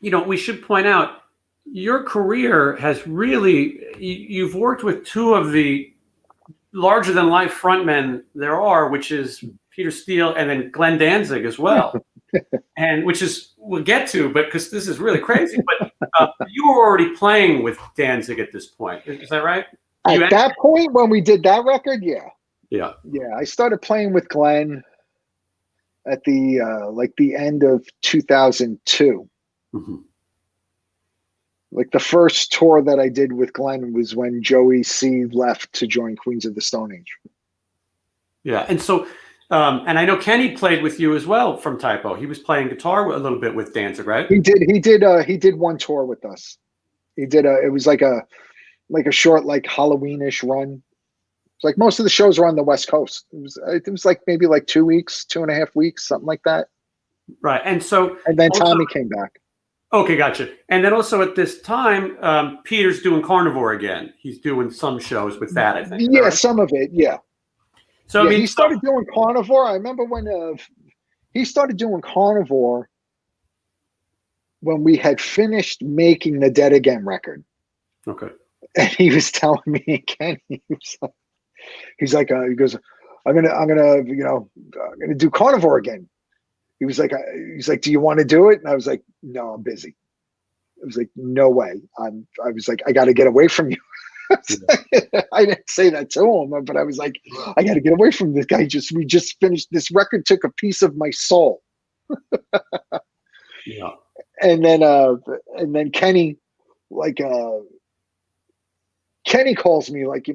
we should point out your career has really, you've worked with two of the larger than life frontmen there are, which is Peter Steele and then Glenn Danzig as well. And which is, we'll get to, but because this is really crazy, but you were already playing with Danzig at this point. Is that right? At that point, when we did that record, yeah. Yeah. Yeah. I started playing with Glenn at the end of 2002. Mm-hmm. Like the first tour that I did with Glenn was when Joey C left to join Queens of the Stone Age. Yeah. And so, and I know Kenny played with you as well from Typo. He was playing guitar a little bit with Danzig, right? He did one tour with us. It was like a short, like Halloweenish run. It's like most of the shows were on the West Coast. It was like maybe like 2 weeks, 2.5 weeks, something like that. Right. And then Tommy came back. Okay, gotcha. And then also at this time, Peter's doing Carnivore again. He's doing some shows with that, I think. Yeah, right? some of it, yeah. So he started doing Carnivore. I remember when he started doing Carnivore when we had finished making the Dead Again record. Okay. And he was telling me and Kenny, he goes, I'm gonna do Carnivore again. He was like, do you want to do it? And I was like, no, I'm busy. I was like, no way. I was like, I got to get away from you. I didn't say that to him, but I was like, I got to get away from this guy. We just finished this record, took a piece of my soul. Yeah. And then Kenny, Kenny calls me like, I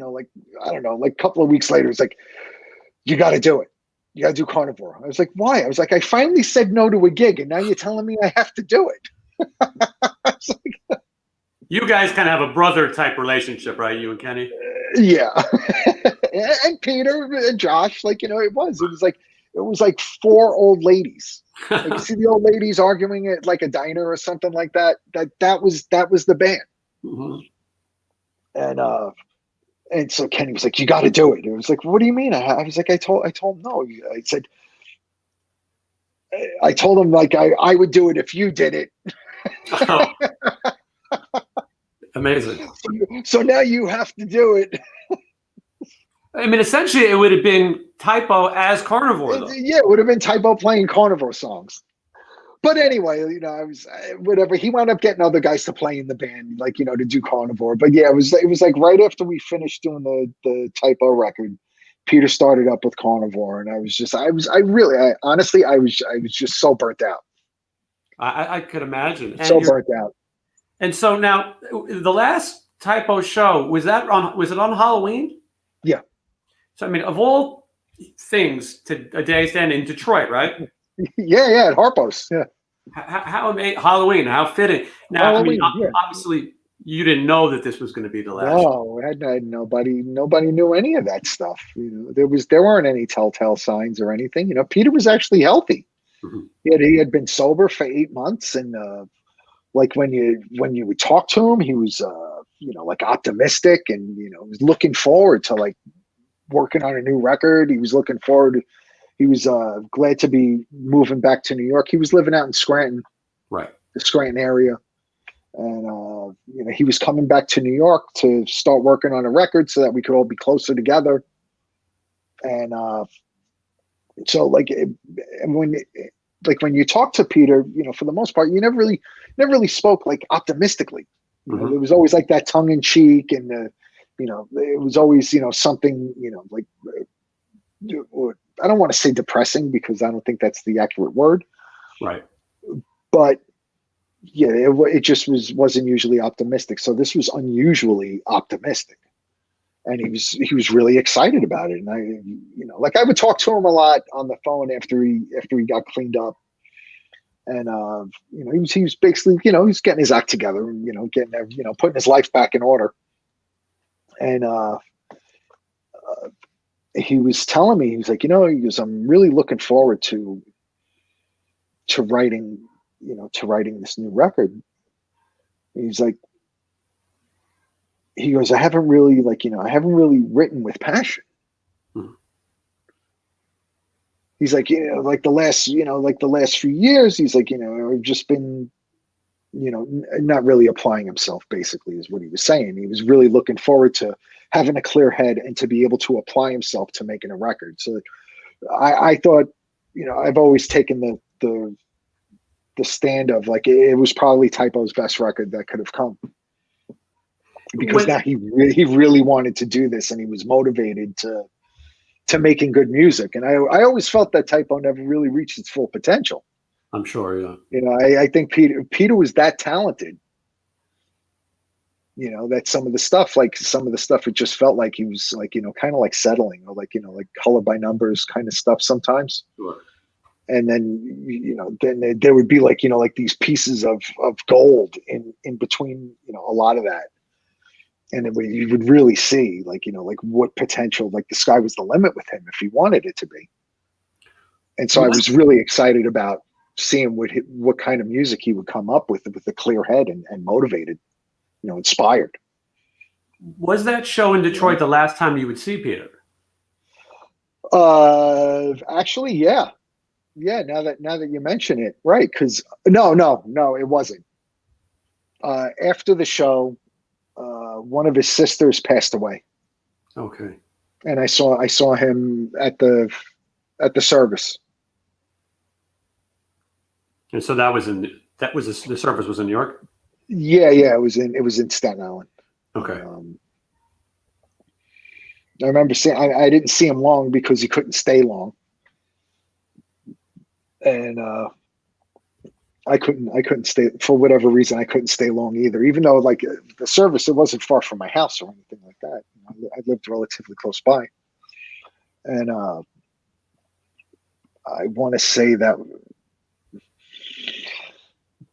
don't know, like a couple of weeks later, it's like, you got to do it. You got to do Carnivore. I was like, why? I was like, I finally said no to a gig and now you're telling me I have to do it. I was like, you guys kind of have a brother type relationship, right? You and Kenny? Yeah. And Peter and Josh, it was like four old ladies. Like, you see the old ladies arguing at like a diner or something like that. That was the band. Mm-hmm. And so Kenny was like, you got to do it. It was like, what do you mean? I was like, I told him no. I told him like, I would do it if you did it. Oh. Amazing. So now you have to do it. I mean, essentially it would have been Typo as Carnivore, though. Yeah, it would have been Typo playing Carnivore songs. But anyway, I was whatever. He wound up getting other guys to play in the band, to do Carnivore. But yeah, it was like right after we finished doing the Typo record, Peter started up with Carnivore, and I was just so burnt out. I could imagine. So burnt out. And so now, the last Typo show was it on Halloween? Yeah. So I mean, of all things to a day's end in Detroit, right? Yeah, at Harpo's. Yeah, How Halloween? How fitting. Now, I mean, Halloween. Yeah. obviously, you didn't know that this was going to be the last show. No, had nobody knew any of that stuff. There weren't any telltale signs or anything. Peter was actually healthy. Mhm. He had been sober for 8 months, and like when you would talk to him, he was like optimistic, and was looking forward to like working on a new record. He was looking forward. He was glad to be moving back to New York. He was living out in Scranton, Right. the Scranton area. And, he was coming back to New York to start working on a record so that we could all be closer together. And so when you talk to Peter, for the most part, you never really spoke like optimistically. Mhm. There was always like that tongue in cheek, and it was always, something, like, I don't want to say depressing because I don't think that's the accurate word. Right. But yeah, it just wasn't usually optimistic. So this was unusually optimistic, and he was really excited about it. And I would talk to him a lot on the phone after he got cleaned up, and he was basically he was getting his act together, and putting his life back in order. And he was telling me, he was like, he goes, I'm really looking forward to writing this new record. He's like, he goes, I haven't really written with passion. Hmm. He's like, like the last few years, he's like, I've just been, not really applying himself, basically, is what he was saying. He was really looking forward to having a clear head and to be able to apply himself to making a record. So I thought, I've always taken the stand of like, it was probably Typo's best record that could have come. Because now he really wanted to do this, and he was motivated to making good music. And I always felt that Typo never really reached its full potential. I'm sure, yeah. I think Peter was that talented. That some of the stuff it just felt like he was like, kind of like settling, or like, like color by numbers kind of stuff sometimes. Sure. And then, then there would be like, like these pieces of gold in between, a lot of that. And then you would really see like, like what potential, like the sky was the limit with him if he wanted it to be. And so I was really excited about seeing what kind of music he would come up with a clear head and motivated, inspired. Was that show in Detroit the last time you would see Peter? Actually, yeah. Yeah. Now that you mention it, right. Cause no, it wasn't. After the show, one of his sisters passed away. Okay. And I saw him at the service. And so the service was in New York? Yeah, it was in Staten Island. Okay. I remember seeing, I didn't see him long because he couldn't stay long. And I couldn't stay for whatever reason. I couldn't stay long either, even though like the service, it wasn't far from my house or anything like that. I lived relatively close by. And I want to say that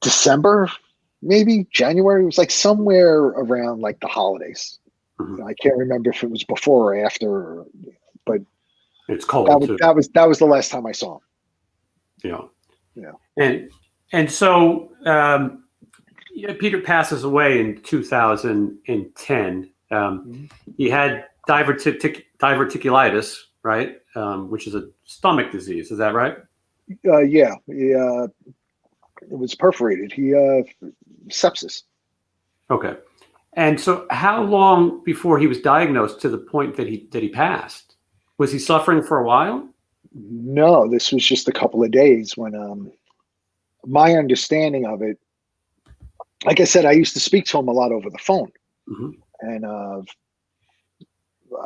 December, maybe January, it was like somewhere around like the holidays. Mm-hmm. I can't remember if it was before or after, but it's cold too. That was the last time I saw him. Yeah. And so Peter passes away in 2010. He had diverticulitis, right? Which is a stomach disease. Is that right? Yeah. It was perforated. Sepsis. Okay. And so how long before he was diagnosed to the point that he passed? Was he suffering for a while? No, this was just a couple of days when my understanding of it, like I said, I used to speak to him a lot over the phone. Mm-hmm. And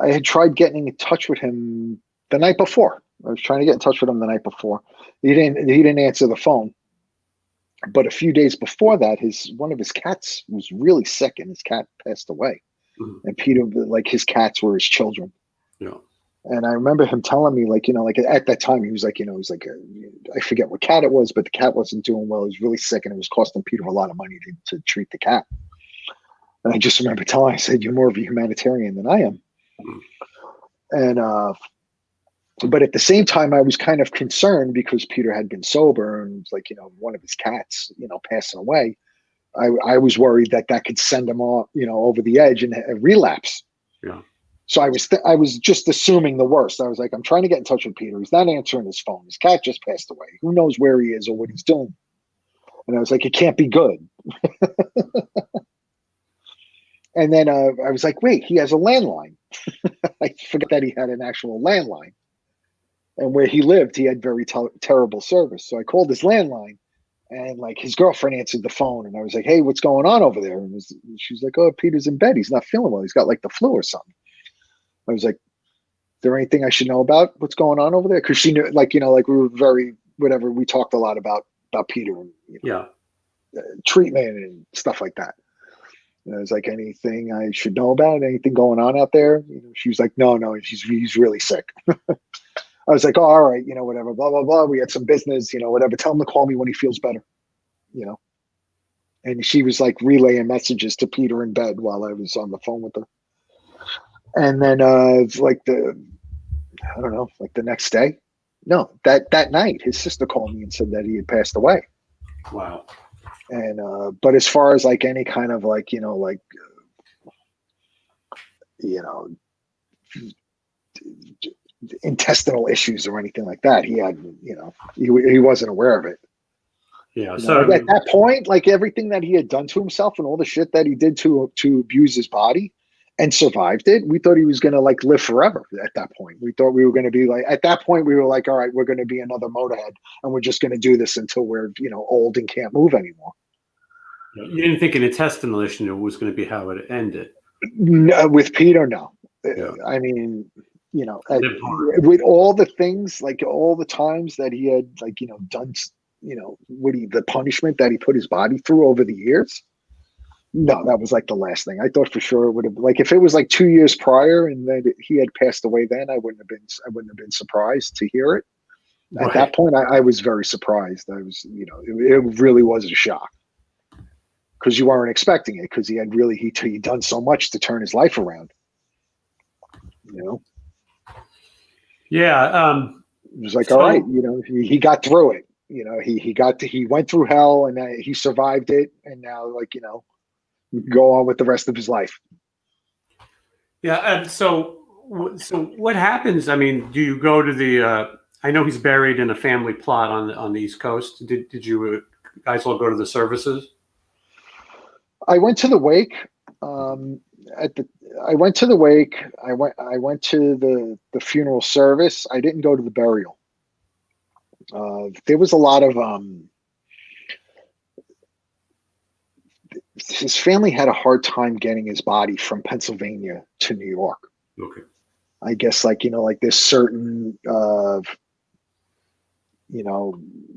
I had tried getting in touch with him the night before. I was trying to get in touch with him the night before. He didn't answer the phone. But a few days before that, one of his cats was really sick, and his cat passed away. Mm-hmm. And Peter, like his cats were his children. Yeah. And I remember him telling me, like, like at that time, he was like, I forget what cat it was, but the cat wasn't doing well. He was really sick and it was costing Peter a lot of money to treat the cat. And I just remember telling him, I said, you're more of a humanitarian than I am. And, but at the same time, I was kind of concerned because Peter had been sober and like, one of his cats, passing away. I was worried that could send him off, over the edge and relapse. Yeah. So I was just assuming the worst. I was like, I'm trying to get in touch with Peter. He's not answering his phone. His cat just passed away. Who knows where he is or what he's doing? And I was like, it can't be good. And then I was like, wait, he has a landline. I forgot that he had an actual landline. And where he lived, he had very terrible service. So I called his landline, and like his girlfriend answered the phone. And I was like, hey, what's going on over there? And she's like, oh, Peter's in bed. He's not feeling well. He's got like the flu or something. I was like, is there anything I should know about what's going on over there? Because she knew, like, like we were very, whatever, we talked a lot about Peter and treatment and stuff like that. And I was like, anything I should know about? Anything going on out there? She was like, no, he's really sick. I was like, oh, all right, whatever, blah, blah, blah. We had some business, whatever. Tell him to call me when he feels better, And she was like relaying messages to Peter in bed while I was on the phone with her. And then like the next day, no, that night, his sister called me and said that he had passed away. Wow. And but as far as like any kind of like intestinal issues or anything like that, he had he wasn't aware of it. Yeah. So at that point, like everything that he had done to himself and all the shit that he did to abuse his body and survived it, we thought he was going to like live forever. At that point, we thought we were going to be like, at that point, we were like, all right, we're going to be another Motorhead, and we're just going to do this until we're old and can't move anymore. You didn't think an intestinal issue was going to be how it ended? No, with Peter, no. Yeah. I mean, with all the things, like all the times that he had, like done, the punishment that he put his body through over the years. No, that was like the last thing. I thought for sure it would have, like, if it was like 2 years prior and then he had passed away, then I wouldn't have been surprised to hear it. At that point, I was very surprised. I was, it really was a shock because you weren't expecting it because he had really he done so much to turn his life around. Yeah. It was like, all right, he got through it. He went through hell and he survived it, and now go on with the rest of his life. Yeah. So what happens? I mean, do you go to the? I know he's buried in a family plot on the East Coast. Did you guys all go to the services? I went to the wake. I went to the wake. I went to the funeral service. I didn't go to the burial. There was a lot of his family had a hard time getting his body from Pennsylvania to New York. Okay. I guess like there's certain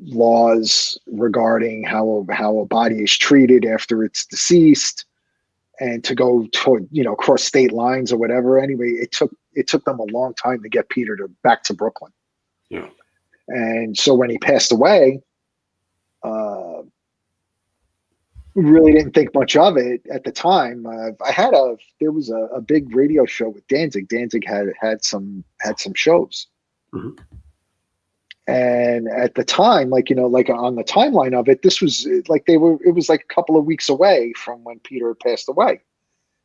laws regarding how a body is treated after it's deceased, and to go to cross state lines or whatever. Anyway, it took them a long time to get Peter back to Brooklyn. Yeah. And so when he passed away, really didn't think much of it at the time. There was a big radio show with Danzig. Danzig had some shows. Mm-hmm. And at the time, like on the timeline of it, this was like it was like a couple of weeks away from when Peter passed away.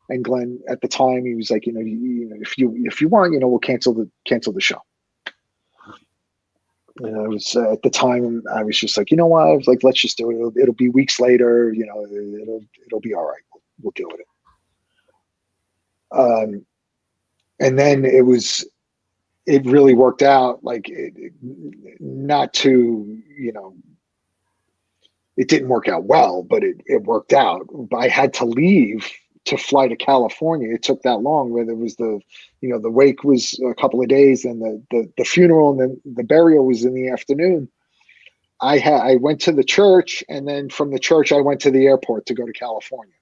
And Glenn at the time, he was like, if you want, we'll cancel the show. And I was at the time, I was just like, you know what? I was like, let's just do it. It'll be weeks later. It'll be all right. We'll deal with it. And then it really worked out. Like not to, it didn't work out well, but it worked out. I had to leave to fly to California. It took that long, where there was the wake was a couple of days, and the funeral and then the burial was in the afternoon. I went to the church, and then from the church I went to the airport to go to California.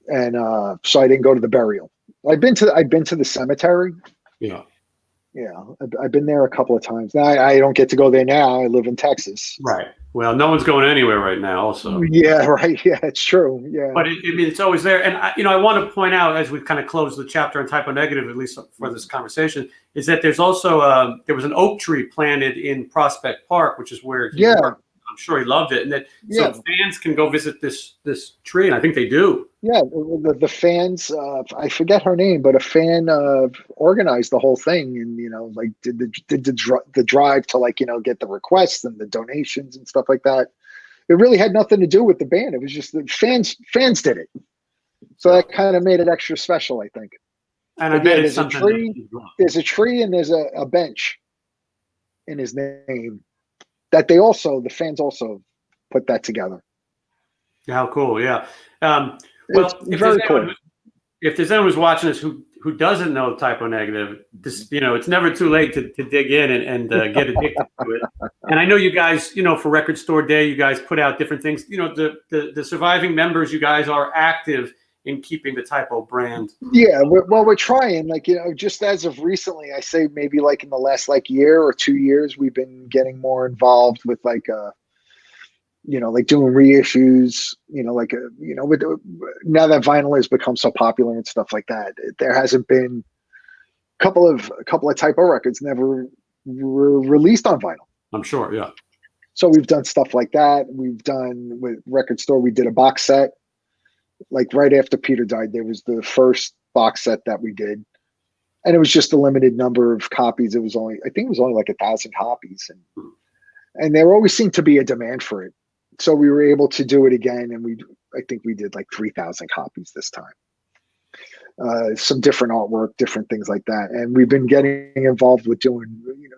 And so I didn't go to the burial. I've been to the cemetery. Yeah. Yeah, I've been there a couple of times. Now I don't get to go there now. I live in Texas. Right. Well, no one's going anywhere right now. Also. Yeah, right. Yeah, it's true. Yeah. But I mean, it's always there. And I want to point out as we kind of close the chapter on Typo Negative, at least for this conversation, is that there's also there was an oak tree planted in Prospect Park, which is where he worked. I'm sure he loved it, and that so fans can go visit this tree, and I think they do. Yeah, the fans. I forget her name, but a fan organized the whole thing, and like did the drive to like get the requests and the donations and stuff like that. It really had nothing to do with the band. It was just the fans did it, so that kind of made it extra special, I think. And I bet it's something. There's a tree and there's a bench in his name. That the fans also put that together. How cool, yeah. Well, if there's anyone who's watching this who doesn't know Typo Negative, this, it's never too late to dig in and get addicted to it. And I know you guys, for Record Store Day, you guys put out different things. The surviving members, you guys are active in keeping the Typo brand. Yeah, we're trying. Like, just as of recently, I say maybe like in the last year or 2 years, we've been getting more involved with like like doing reissues. With now that vinyl has become so popular and stuff like that, there hasn't been a couple of Typo records never were released on vinyl. I'm sure, yeah. So we've done stuff like that. We've done with Record Store. We did a box set. Like right after Peter died, there was the first box set that we did, and it was just a limited number of copies. I think it was only like 1,000 copies, and there always seemed to be a demand for it. So we were able to do it again, and I think we did like 3,000 copies this time. Some different artwork, different things like that, and we've been getting involved with doing,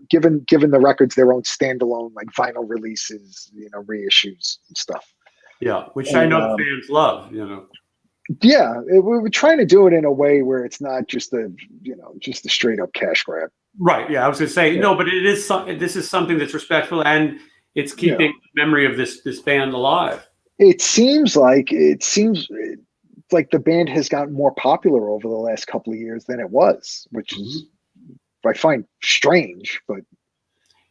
given the records their own standalone like vinyl releases, reissues and stuff. Yeah, which I know the fans love, Yeah, we're trying to do it in a way where it's not just a straight up cash grab. Right. Yeah, I was going to say no, but it is. This is something that's respectful, and it's keeping the memory of this band alive. It seems like the band has gotten more popular over the last couple of years than it was, which is I find strange, but.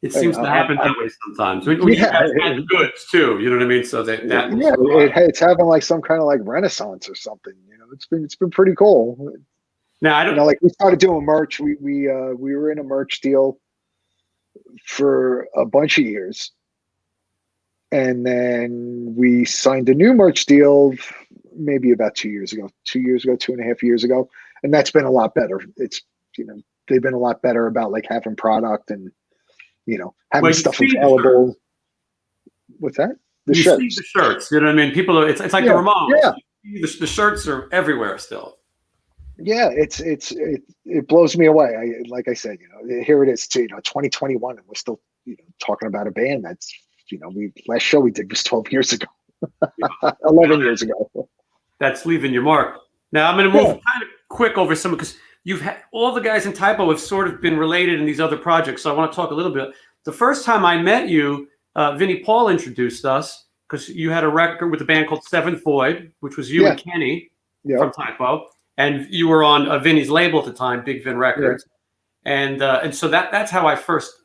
It seems to happen that way sometimes. You guys had goods too, you know what I mean? So it's having like some kind of like renaissance or something. It's been pretty cool. Now I don't like we started doing merch. We were in a merch deal for a bunch of years, and then we signed a new merch deal maybe about 2 years ago, 2.5 years ago, and that's been a lot better. It's they've been a lot better about like having product and. Having stuff available. What's that? The shirts. You know what I mean? People. It's like the Ramones. Yeah. The shirts are everywhere still. Yeah, it blows me away. Like I said, here it is too. 2021, and we're still talking about a band that's last show we did was 12 years ago, 11 years ago. That's leaving your mark. Now I'm going to move kind of quick over some because. You've had all the guys in Typo have sort of been related in these other projects. So I want to talk a little bit. The first time I met you, Vinnie Paul introduced us because you had a record with a band called Seventh Void, which was you and Kenny from Typo. And you were on Vinnie's label at the time, Big Vin Records. Yeah. And so that's how I first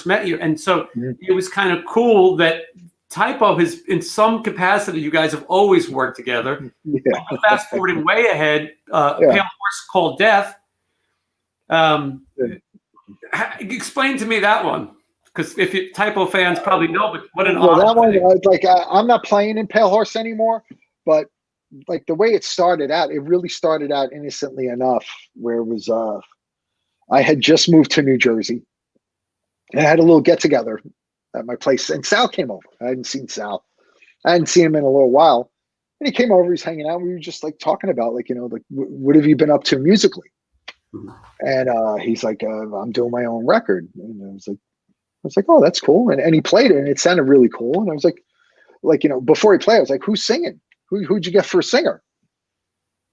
met you. And so it was kind of cool that Typo has, in some capacity, you guys have always worked together. Yeah. Fast forwarding way ahead, Pale Horse Called Death. Explain to me that one, because if Typo fans probably know, but what an that one, I'm not playing in Pale Horse anymore, but like the way it started out, it really started out innocently enough, where it was I had just moved to New Jersey, and I had a little get together at my place, and Sal came over. I hadn't seen Sal. I hadn't seen him in a little while, and he came over. He's hanging out. We were just like talking about what have you been up to musically? And he's like, I'm doing my own record. And I was like, oh, that's cool. And he played it, and it sounded really cool. And I was like, before he played, I was like, who's singing? Who'd you get for a singer?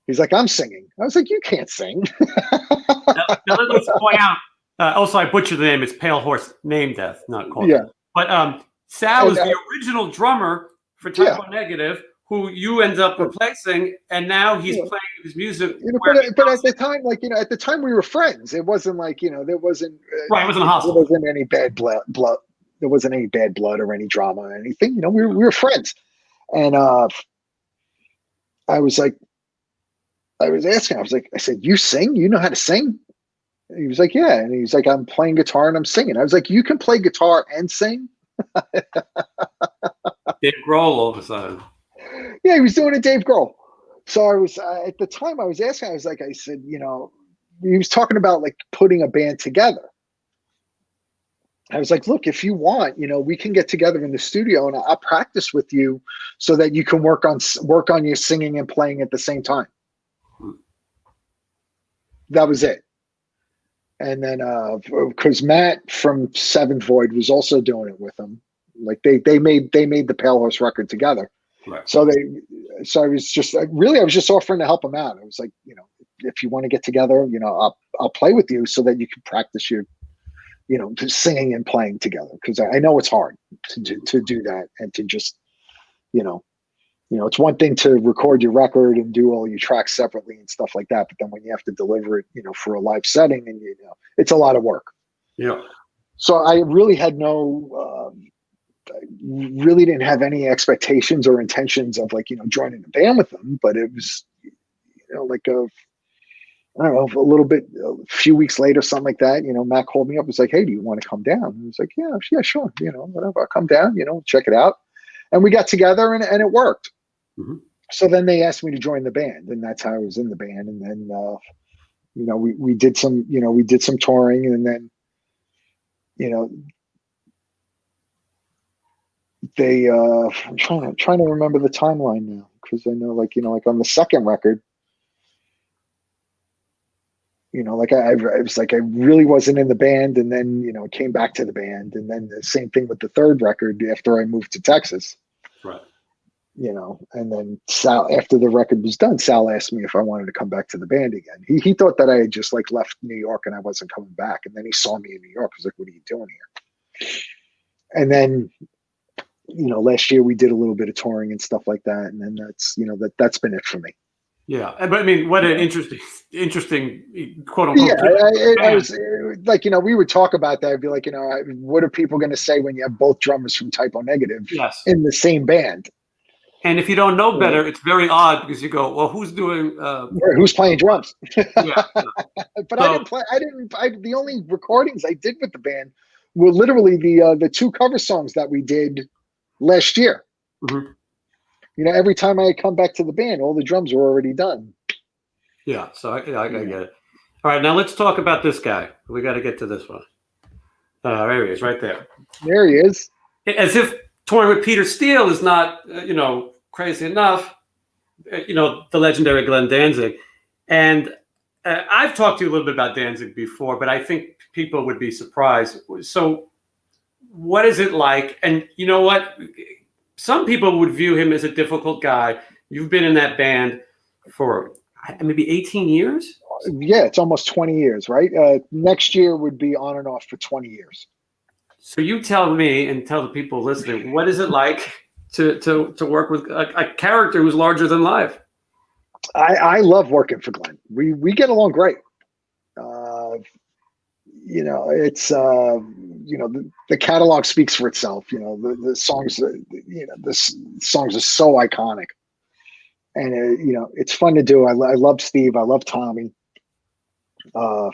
He's like, I'm singing. I was like, you can't sing. Now let's point out. Also, I butchered the name. It's Pale Horse Name Death, not called. Yeah. But Sal is the original drummer for Typo Negative, who you end up replacing, and now he's playing his music. But at the time, like, at the time we were friends. It wasn't like, there wasn't Right, it wasn't hostile. There wasn't any bad blood. There wasn't any bad blood or any drama or anything. We were friends. And I was asking. I said, "You sing? You know how to sing?" And he was like, "Yeah." And he's like, "I'm playing guitar and I'm singing." I was like, "You can play guitar and sing?" Dave Grohl all of a sudden. Yeah, he was doing a Dave Grohl. So I was at the time I was asking. I said, he was talking about like putting a band together. I was like, "Look, if you want, we can get together in the studio and I'll practice with you so that you can work on your singing and playing at the same time." That was it. And then, because Matt from Seventh Void was also doing it with them, like they made the Pale Horse record together. Right. So I was just I was just offering to help them out. I was like, if you want to get together, I'll play with you so that you can practice your, singing and playing together. Because I know it's hard to do that and to just, it's one thing to record your record and do all your tracks separately and stuff like that. But then when you have to deliver it, for a live setting, and it's a lot of work. Yeah. So I really had really didn't have any expectations or intentions of like, joining the band with them. But it was, like I don't know, a little bit, a few weeks later, something like that, Matt called me up. Was like, "Hey, do you want to come down?" And I was like, yeah, sure. Whatever, I'll come down, check it out. And we got together and it worked. Mm-hmm. So then they asked me to join the band, and that's how I was in the band. And then, we did some touring, and then, they, I'm trying to remember the timeline now. Cause I know like on the second record, like I was like, I really wasn't in the band, and then, came back to the band. And then the same thing with the third record after I moved to Texas. Right. And then Sal, after the record was done, Sal asked me if I wanted to come back to the band again. He thought that I had just like left New York and I wasn't coming back. And then he saw me in New York. He was like, "What are you doing here?" And then, last year we did a little bit of touring and stuff like that. And then that's, that's been it for me. Yeah. But I mean, what an interesting quote unquote. Yeah. I was like, we would talk about that. I'd be like, what are people going to say when you have both drummers from Typo Negative in the same band? And if you don't know better, it's very odd because you go, "Well, who's doing? Who's playing drums?" Yeah. But I didn't play. The only recordings I did with the band were literally the two cover songs that we did last year. Mm-hmm. Every time I come back to the band, all the drums were already done. Yeah. So I get it. All right, now let's talk about this guy. We got to get to this one. There he is, right there. There he is. As if touring with Peter Steele is not, crazy enough. The legendary Glenn Danzig, and I've talked to you a little bit about Danzig before, but I think people would be surprised. So, what is it like? And you know what? Some people would view him as a difficult guy. You've been in that band for maybe 18 years. Yeah, it's almost 20 years, right? Next year would be on and off for 20 years. So you tell me and tell the people listening, what is it like to work with a character who's larger than life? I love working for Glenn. We get along great. It's the catalog speaks for itself. The songs, the songs are so iconic, and it's fun to do. I love Steve. I love Tommy. I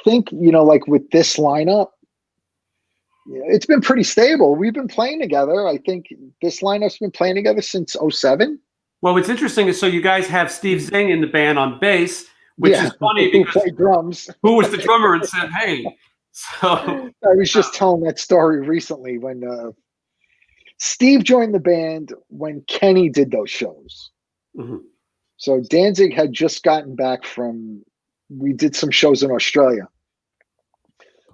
think, like with this lineup, it's been pretty stable. We've been playing together. I think this lineup's been playing together since 2007. Well, what's interesting is so you guys have Steve Zing in the band on bass, which is funny because who played drums. Who was the drummer and said, "Hey." So I was just telling that story recently when Steve joined the band when Kenny did those shows. Mm-hmm. So Danzig had just gotten back we did some shows in Australia.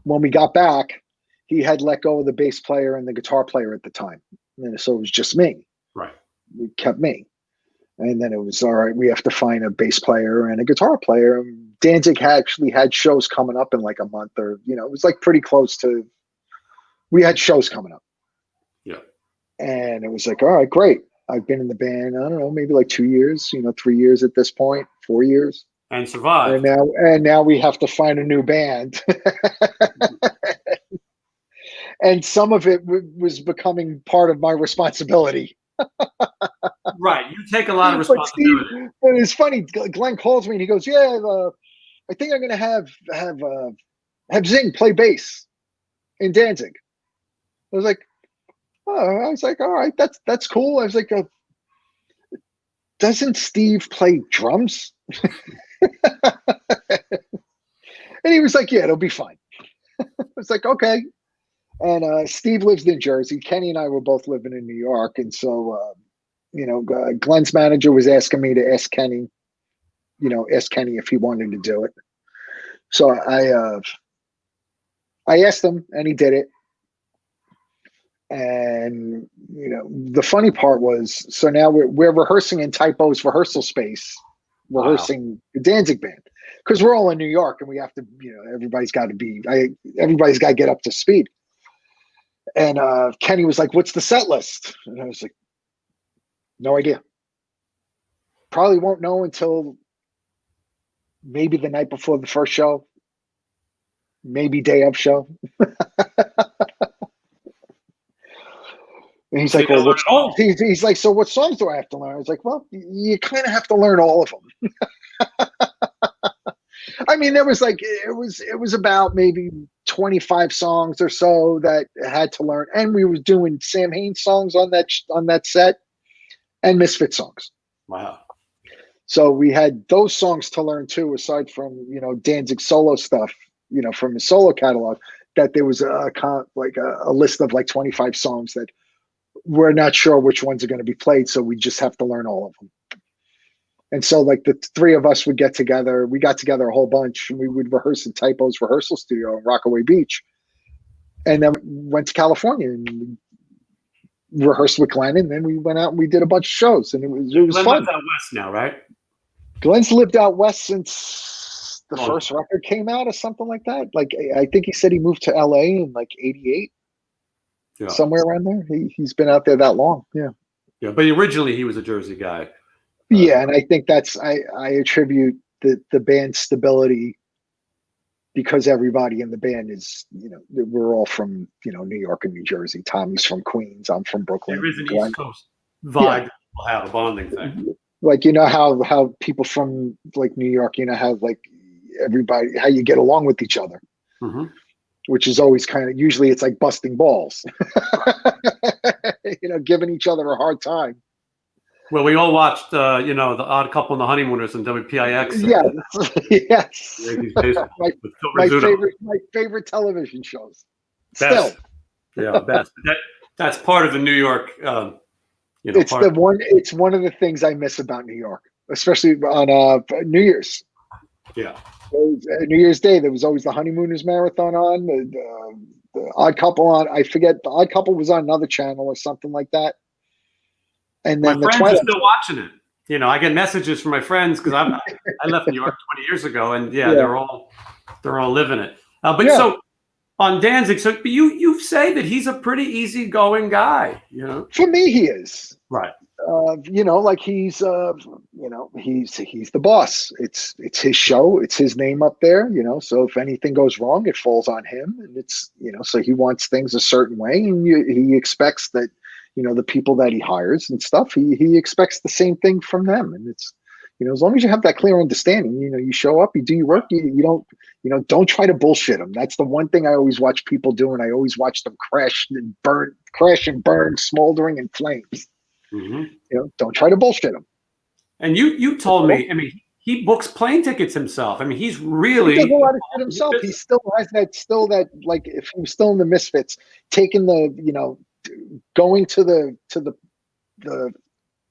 When we got back, he had let go of the bass player and the guitar player at the time. And so it was just me. Right. We kept me. And then it was, all right, we have to find a bass player and a guitar player. Danzig actually had shows coming up in like a month or, it was like pretty close to, we had shows coming up. Yeah. And it was like, all right, great. I've been in the band, I don't know, maybe like 2 years, 3 years at this point, 4 years. And survived. And now we have to find a new band. And some of it was becoming part of my responsibility. Right. You take a lot of responsibility. But it's funny. Glenn calls me and he goes, "Yeah, I think I'm going to have Zing play bass in Danzig." I was like, "Oh," I was like, "All right, that's cool." I was like, "Doesn't Steve play drums?" And he was like, "Yeah, it'll be fine." I was like, "Okay." And Steve lives in Jersey. Kenny and I were both living in New York, and so Glenn's manager was asking me to ask Kenny if he wanted to do it. So I asked him, and he did it. And the funny part was, so now we're rehearsing in Typo's rehearsal space, rehearsing the Danzig band, because we're all in New York, and we have to, everybody's got to get up to speed. And Kenny was like, "What's the set list?" And I was like, "No idea. Probably won't know until maybe the night before the first show, maybe day of show." And he's like, "Well, what songs?" He's like, "So what songs do I have to learn?" I was like, "Well, you kind of have to learn all of them." I mean, there was it was about maybe 25 songs or so that I had to learn, and we were doing Sam Haines songs on that set, and Misfit songs. Wow. So we had those songs to learn too, aside from Danzig solo stuff, from his solo catalog. That there was a list of like 25 songs that we're not sure which ones are going to be played, so we just have to learn all of them. And so like the three of us would get together. We got together a whole bunch, and we would rehearse in Typo's rehearsal studio in Rockaway Beach, and then went to California and rehearsed with Glenn, and then we went out and we did a bunch of shows, and it was Glenn fun. lives out west now, right? Glenn's lived out west since the first record came out or something like that. Like, I think he said he moved to LA in like 88, somewhere around there. He's been out there that long. Yeah. Yeah. But originally he was a Jersey guy. Yeah. And I think I attribute the band's stability because everybody in the band is, we're all from, New York and New Jersey. Tommy's from Queens. I'm from Brooklyn. There is an East Coast vibe that will have a bonding thing. Like, how people from like New York, how like everybody, how you get along with each other, which is always usually it's like busting balls, giving each other a hard time. Well, we all watched, The Odd Couple and the Honeymooners on WPIX. Yes. my favorite television shows. Best. Still. Yeah, best. That's part of the New York. It's one of the things I miss about New York, especially on New Year's. Yeah. New Year's Day, there was always the Honeymooners marathon on, the Odd Couple on. I forget, the Odd Couple was on another channel or something like that. And then my friends are still watching it. I get messages from my friends because I left New York 20 years ago, and they're all living it. So on Danzig, so you say that he's a pretty easygoing guy. For me, he is. Right. Like he's the boss. It's his show. It's his name up there. So if anything goes wrong, it falls on him, and it's so he wants things a certain way, and he expects that. The people that he hires and stuff, he expects the same thing from them. And it's, as long as you have that clear understanding, you show up, you do your work, you don't try to bullshit them. That's the one thing I always watch people do. And I always watch them crash and burn, smoldering in flames. Don't try to bullshit them. And you told me, I mean, he books plane tickets himself. I mean, he's really he does a lot of shit himself. He still has that, like if he was still in the Misfits, taking the, going to the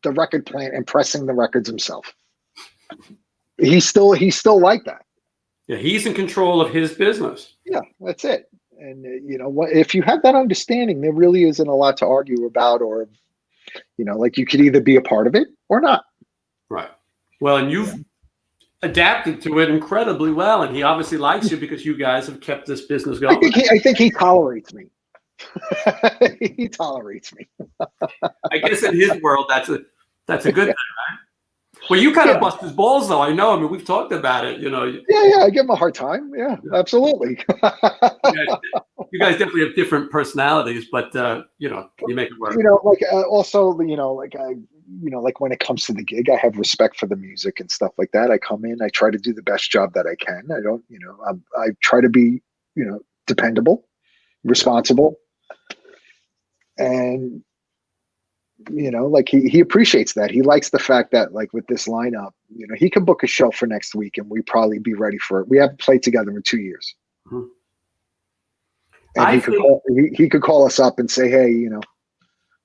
record plant and pressing the records himself. He's still like that. Yeah, he's in control of his business. Yeah, that's it. And if you have that understanding, there really isn't a lot to argue about, or like you could either be a part of it or not. Right. Well, and you've adapted to it incredibly well, and he obviously likes you because you guys have kept this business going. I think he tolerates me. He tolerates me. I guess in his world, that's a good thing. Well, you kind of bust his balls, though. I know. I mean, we've talked about it. You know. Yeah, I give him a hard time. Yeah, absolutely. You guys definitely have different personalities, but you know, you make it work. You know, like also, you know, like like when it comes to the gig, I have respect for the music and stuff like that. I come in, I try to do the best job that I can. I don't, you know, I try to be, you know, dependable, responsible, and you know, like he appreciates that. He likes the fact that, like, with this lineup, you know, he can book a show for next week and we probably be ready for it. We haven't played together in 2 years. Mm-hmm. And he could call us up and say, hey, you know,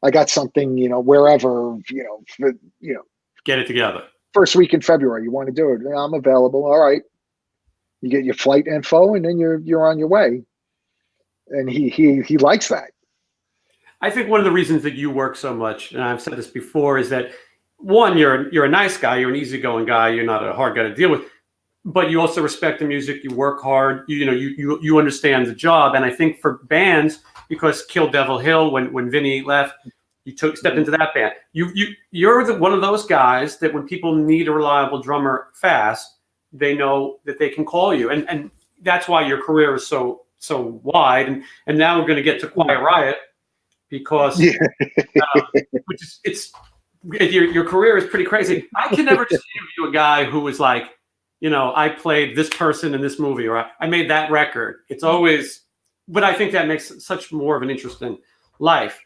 I got something, you know, wherever, you know, get it together. First week in February, you want to do it? Yeah, I'm available. All right. You get your flight info and then you're on your way. And he likes that. I think one of the reasons that you work so much, and I've said this before, is that one, you're a nice guy, you're an easygoing guy, you're not a hard guy to deal with, but you also respect the music, you work hard, you understand the job. And I think for bands, because Kill Devil Hill, when Vinny left, you stepped into that band. You're one of those guys that when people need a reliable drummer fast, they know that they can call you, and that's why your career is so wide. And now we're going to get to Quiet Riot. Because which is your career is pretty crazy. I can never just interview a guy who was like, you know, I played this person in this movie, or I made that record. It's always, but I think that makes such more of an interesting life.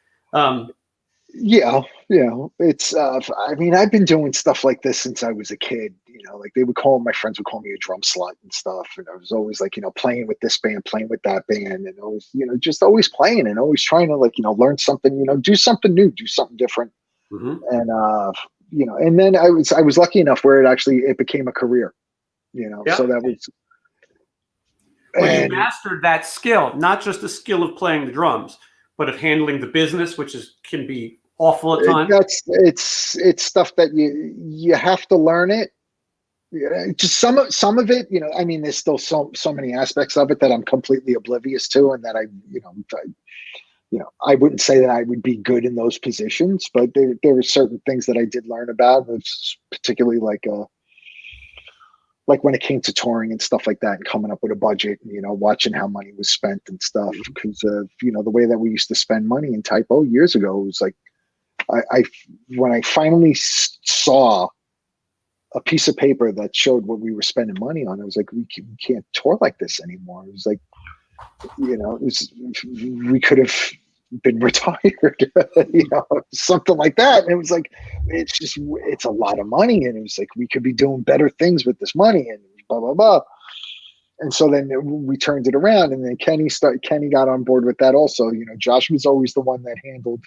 Yeah. It's I mean, I've been doing stuff like this since I was a kid. You know, like my friends would call me a drum slut and stuff. And I was always like, you know, playing with this band, playing with that band, and always, you know, just always playing and always trying to, like, you know, learn something, you know, do something new, do something different. Mm-hmm. And you know, and then I was lucky enough where it became a career, you know. Yep. So that was. Well, you mastered that skill, not just the skill of playing the drums, but of handling the business, which can be awful at times. It's stuff that you have to learn it. Yeah, just some of it, you know. I mean, there's still so many aspects of it that I'm completely oblivious to, and that I wouldn't say that I would be good in those positions, but there were certain things that I did learn about, particularly like when it came to touring and stuff like that, and coming up with a budget, and, you know, watching how money was spent and stuff. Because you know, the way that we used to spend money in Typo years ago, it was like when I finally saw a piece of paper that showed what we were spending money on, I was like, we can't tour like this anymore. It was like, you know, we could have been retired, you know, something like that. And it was like, it's a lot of money. And it was like, we could be doing better things with this money, and blah, blah, blah. And so then we turned it around, and then Kenny got on board with that also. You know, Josh was always the one that handled,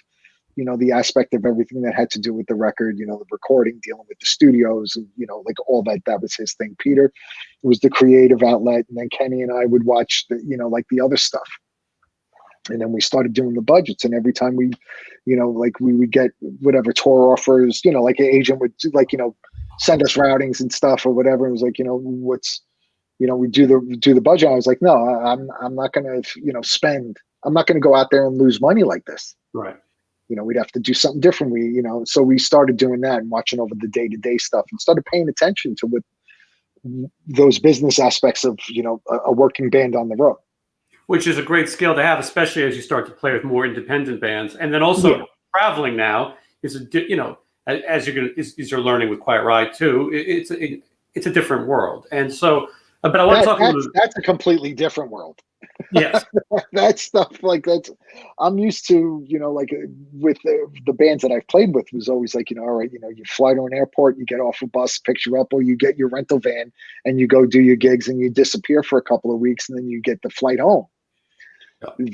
you know, the aspect of everything that had to do with the record, you know, the recording, dealing with the studios, and, you know, like all that was his thing. Peter was the creative outlet, and then Kenny and I would watch the, you know, like the other stuff. And then we started doing the budgets, and every time we, you know, like we would get whatever tour offers, you know, like an agent would, like, you know, send us routings and stuff or whatever. It was like, you know, we do the budget. I was like, no, I'm not going to, you know, I'm not going to go out there and lose money like this. Right. You know, we'd have to do something different. So we started doing that and watching over the day-to-day stuff, and started paying attention to what those business aspects of, you know, a working band on the road. Which is a great skill to have, especially as you start to play with more independent bands. And then also traveling now is, you know, as you're learning with Quiet Riot too, it's a different world. And so, but I want to talk that's a completely different world. Yes. That stuff, like, I'm used to, you know, like with the bands that I've played with, was always like, you know, all right, you know, you fly to an airport, you get off a bus, picks you up, or you get your rental van and you go do your gigs, and you disappear for a couple of weeks, and then you get the flight home.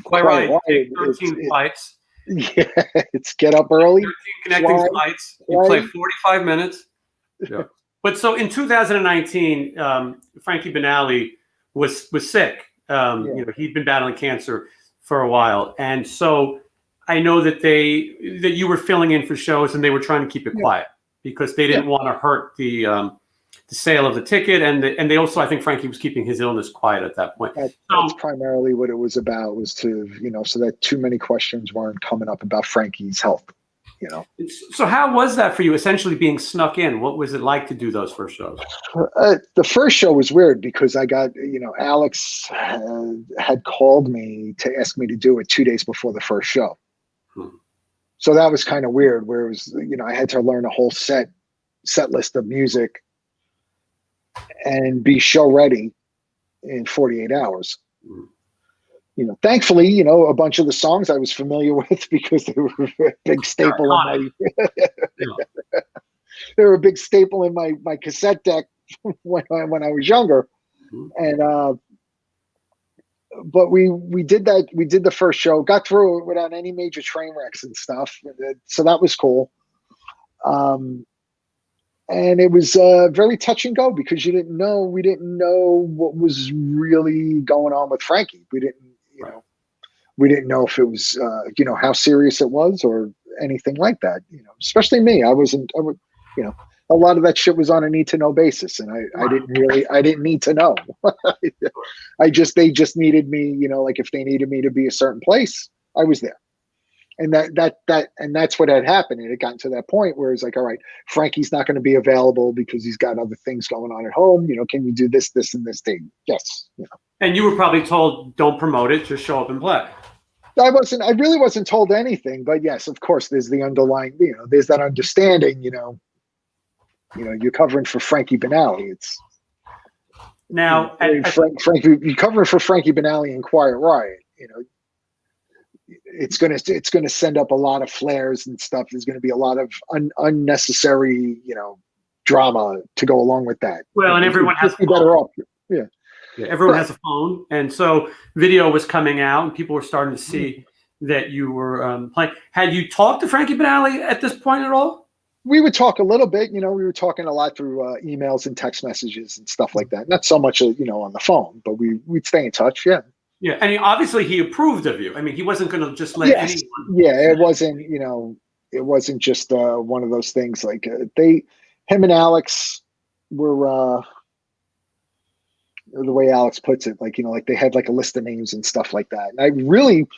Quite right. 13 flights. Yeah, it's get up early. 13 connecting flights. You play 45 minutes. Yeah. But so in 2019, Frankie Benali was sick. You know, he'd been battling cancer for a while, and so I know that you were filling in for shows, and they were trying to keep it quiet because they didn't want to hurt the the sale of the ticket, and they also, I think Frankie was keeping his illness quiet at that point. That's primarily what it was about, was to, so that too many questions weren't coming up about Frankie's health. So how was that for you, essentially being snuck in? What was it like to do those first shows? The first show was weird because I got, Alex had called me to ask me to do it 2 days before the first show. So that was kind of weird, where it was, I had to learn a whole set list of music and be show ready in 48 hours. Thankfully, a bunch of the songs I was familiar with because they were a big staple in my they were a big staple in my cassette deck when I was younger. And but we did that. We did the first show, got through it without any major train wrecks and stuff. So that was cool. And it was very touch and go because we didn't know what was really going on with Frankie. We didn't know if it was, how serious it was or anything like that. Especially me. I would, a lot of that shit was on a need to know basis, and I didn't need to know. they just needed me. Like if they needed me to be a certain place, I was there. And that's what had happened. And it got to that point where it's like, all right, Frankie's not going to be available because he's got other things going on at home. Can you do this, and this thing? Yes. And you were probably told, don't promote it, just show up and play. I really wasn't told anything, but yes, of course, there's the underlying, there's that understanding, you're covering for Frankie Benally. It's now, Frankie, you're covering for Frankie Benally and Quiet Riot, it's gonna send up a lot of flares and stuff. There's gonna be a lot of unnecessary, drama to go along with that. Well, and everyone has to be better off. Yeah, everyone has a phone, and so video was coming out, and people were starting to see that you were playing. Had you talked to Frankie Benally at this point at all? We would talk a little bit. We were talking a lot through emails and text messages and stuff like that. Not so much, on the phone, but we'd stay in touch. Yeah. Yeah, and obviously he approved of you. I mean, he wasn't going to just let anyone. Yeah, it wasn't. It wasn't just one of those things. Like him and Alex were the way Alex puts it. Like like they had like a list of names and stuff like that. And I really,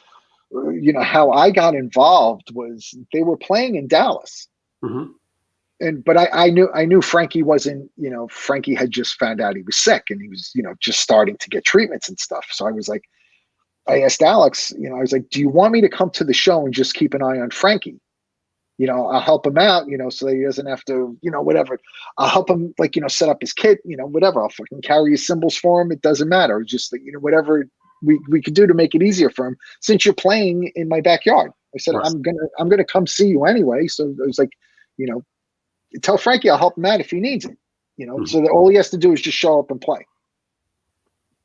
how I got involved was they were playing in Dallas, but I knew Frankie wasn't. Frankie had just found out he was sick, and he was just starting to get treatments and stuff. So I was like, I asked Alex, I was like, do you want me to come to the show and just keep an eye on Frankie? I'll help him out, so that he doesn't have to, whatever. I'll help him, like, set up his kit, whatever. I'll fucking carry his cymbals for him. It doesn't matter. Just like, whatever we could do to make it easier for him. Since you're playing in my backyard, I said, right. I'm gonna come see you anyway. So it was like, tell Frankie I'll help him out if he needs it. So that all he has to do is just show up and play.